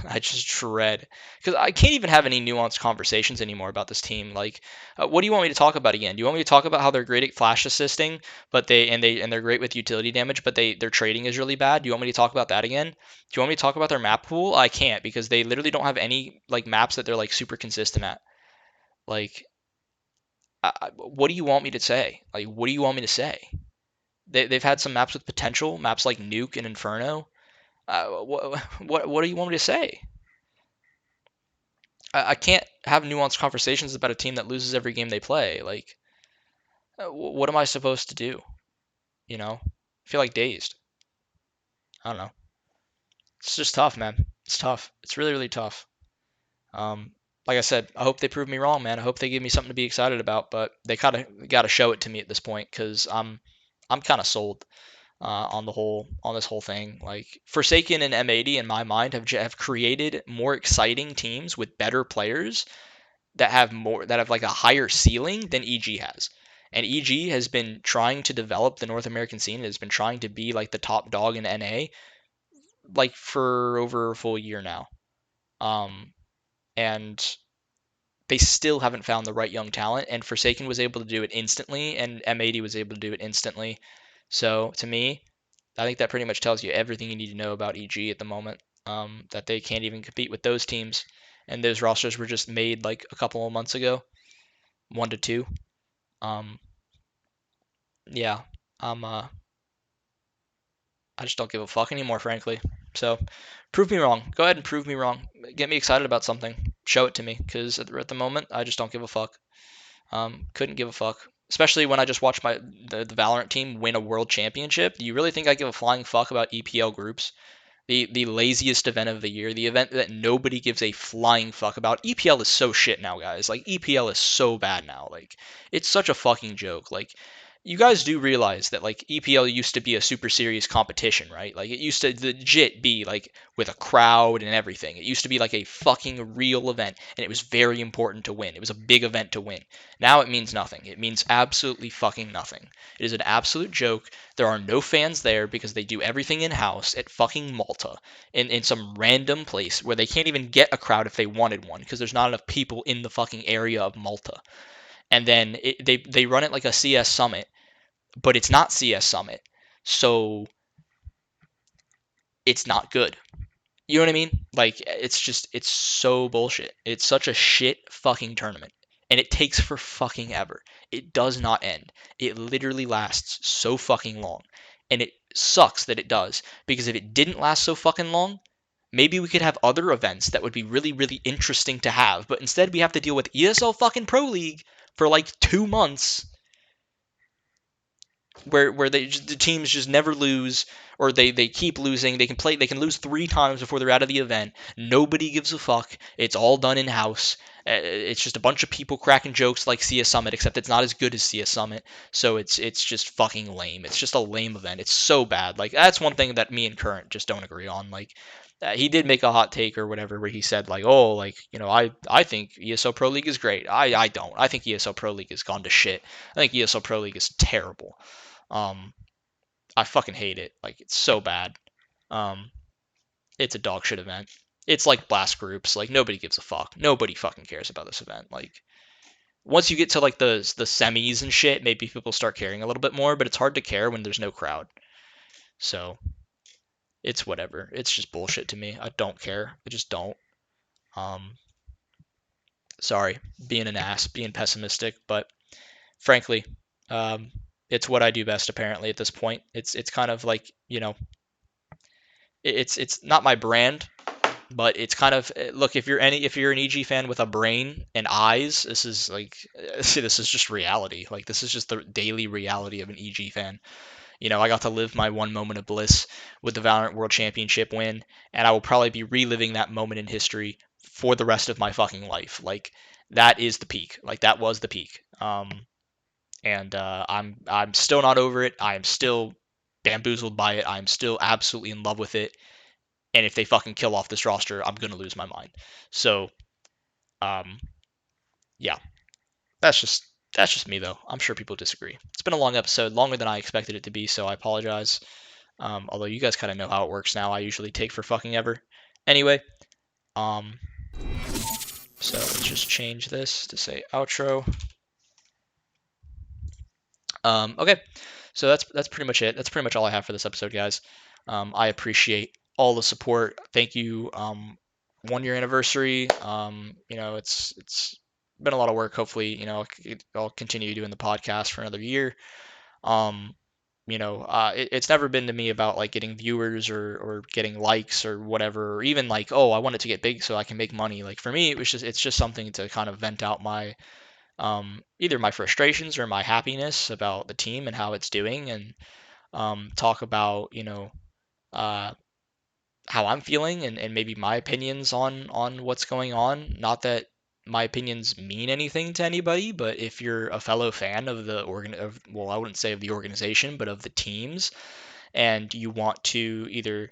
I just dread because I can't even have any nuanced conversations anymore about this team. Like, what do you want me to talk about again? Do you want me to talk about how they're great at flash assisting, but they're great with utility damage, but their trading is really bad? Do you want me to talk about that again? Do you want me to talk about their map pool? I can't because they literally don't have any like maps that they're like super consistent at. Like, what do you want me to say? Like, what do you want me to say? They've had some maps with potential, maps like Nuke and Inferno. What do you want me to say? I can't have nuanced conversations about a team that loses every game they play. Like, what am I supposed to do? You know, I feel like dazed. I don't know. It's just tough, man. It's tough. It's really, really tough. Like I said, I hope they prove me wrong, man. I hope they give me something to be excited about, but they kind of got to show it to me at this point because I'm kind of sold on this whole thing. Like Forsaken and M80 in my mind have created more exciting teams with better players that have like a higher ceiling than EG has. And EG has been trying to develop the North American scene. It has been trying to be like the top dog in NA like for over a full year now. Um, and they still haven't found the right young talent. And Forsaken was able to do it instantly, and M80 was able to do it instantly. So to me, I think that pretty much tells you everything you need to know about EG at the moment. That they can't even compete with those teams, and those rosters were just made like a couple of months ago, 1 to 2. Um, yeah, I'm I just don't give a fuck anymore, frankly. So, prove me wrong. Go ahead and prove me wrong. Get me excited about something. Show it to me, because at the moment, I just don't give a fuck. Couldn't give a fuck. Especially when I just watched the Valorant team win a world championship. Do you really think I give a flying fuck about EPL groups? The laziest event of the year, the event that nobody gives a flying fuck about. EPL is so shit now, guys. Like EPL is so bad now. Like it's such a fucking joke. Like you guys do realize that like EPL used to be a super serious competition, right? Like it used to legit be like with a crowd and everything. It used to be like a fucking real event and it was very important to win. It was a big event to win. Now it means nothing. It means absolutely fucking nothing. It is an absolute joke. There are no fans there because they do everything in-house at fucking Malta in some random place where they can't even get a crowd if they wanted one because there's not enough people in the fucking area of Malta. And then they run it like a CS Summit, but it's not CS Summit, so it's not good. You know what I mean? Like it's so bullshit. It's such a shit fucking tournament. And it takes for fucking ever. It does not end. It literally lasts so fucking long. And it sucks that it does. Because if it didn't last so fucking long, maybe we could have other events that would be really, really interesting to have. But instead we have to deal with ESL fucking Pro League for like 2 months. where the teams just never lose, or they keep losing. They can lose 3 times before they're out of the event. Nobody gives a fuck. It's all done in house. It's just a bunch of people cracking jokes like CS Summit, except it's not as good as CS Summit. So it's just fucking lame. It's just a lame event. It's so bad. Like that's one thing that me and Kurrent just don't agree on. Like he did make a hot take or whatever where he said like, oh, like I think ESO Pro League is great. I don't. I think ESO Pro League has gone to shit. I think ESO Pro League is terrible. Um, I fucking hate it. Like it's so bad. Um, it's a dog shit event. It's like blast groups. Like nobody gives a fuck. Nobody fucking cares about this event. Like once you get to like the semis and shit, maybe people start caring a little bit more. But it's hard to care when there's no crowd. So it's whatever. It's just bullshit to me. I don't care. I just don't. Um, sorry, being an ass, being pessimistic, but frankly, um, it's what I do best. Apparently, at this point, it's kind of like it's not my brand, but it's kind of look if you're an EG fan with a brain and eyes, this is like this is just reality. Like this is just the daily reality of an EG fan. I got to live my one moment of bliss with the Valorant World Championship win, and I will probably be reliving that moment in history for the rest of my fucking life. Like that is the peak. Like that was the peak. And I'm still not over it. I am still bamboozled by it. I'm still absolutely in love with it. And if they fucking kill off this roster, I'm gonna lose my mind. So, um, yeah, that's just me though. I'm sure people disagree. It's been a long episode, longer than I expected it to be, so I apologize. Although you guys kind of know how it works now. I usually take for fucking ever. Anyway, um, so let's just change this to say outro. Okay, so that's pretty much it. That's pretty much all I have for this episode, guys. I appreciate all the support. Thank you. 1 year anniversary. It's been a lot of work. Hopefully, I'll continue doing the podcast for another year. Um, it's never been to me about like getting viewers or getting likes or whatever, or even like, oh, I want it to get big so I can make money. Like for me, it's just something to kind of vent out my either my frustrations or my happiness about the team and how it's doing, and talk about uh, how I'm feeling and maybe my opinions on what's going on. Not that my opinions mean anything to anybody, but if you're a fellow fan of well, I wouldn't say of the organization, but of the teams, and you want to either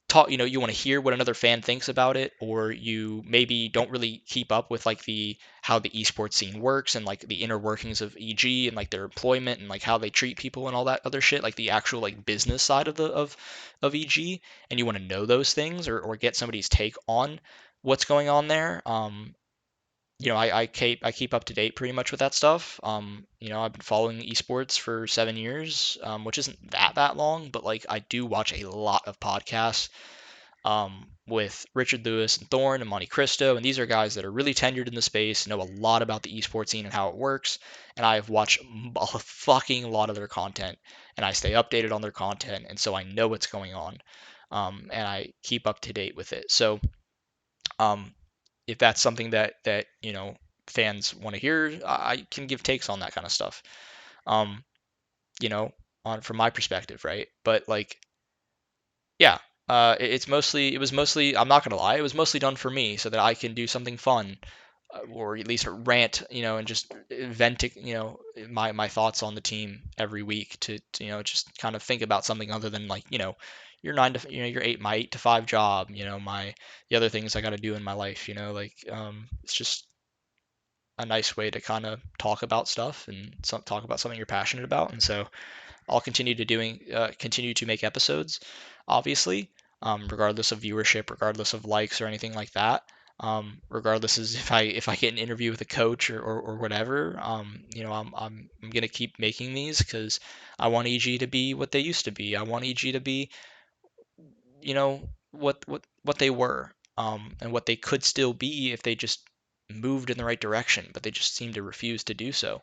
talk, you want to hear what another fan thinks about it, or you maybe don't really keep up with like the how the esports scene works and like the inner workings of EG and like their employment and like how they treat people and all that other shit, like the actual like business side of the of EG, and you want to know those things, or get somebody's take on what's going on there. I keep up to date pretty much with that stuff. I've been following esports for 7 years, which isn't that long, but like I do watch a lot of podcasts with Richard Lewis and Thorne and Monte Cristo, and these are guys that are really tenured in the space, know a lot about the esports scene and how it works, and I have watched a fucking lot of their content, and I stay updated on their content, and so I know what's going on, and I keep up to date with it. So, um, if that's something that fans want to hear, I can give takes on that kind of stuff. Um, on from my perspective, right? But like, yeah, it was mostly, I'm not gonna lie, it was mostly done for me so that I can do something fun, or at least rant, and just vent, my thoughts on the team every week to just kind of think about something other than like your your my 8 to 5 job, the other things I got to do in my life, like it's just a nice way to kind of talk about stuff and talk about something you're passionate about, and so I'll continue to make episodes, obviously, regardless of viewership, regardless of likes or anything like that. Regardless as if I get an interview with a coach or whatever, I'm gonna keep making these because I want EG to be what they used to be. I want EG to be what they were, and what they could still be if they just moved in the right direction, but they just seem to refuse to do so.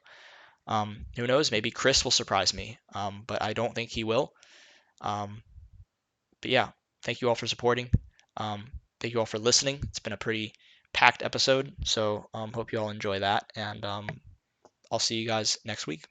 Who knows? Maybe Chris will surprise me, but I don't think he will. Um, but yeah, thank you all for supporting. Um, Thank you all for listening. It's been a pretty packed episode, so hope you all enjoy that, and I'll see you guys next week.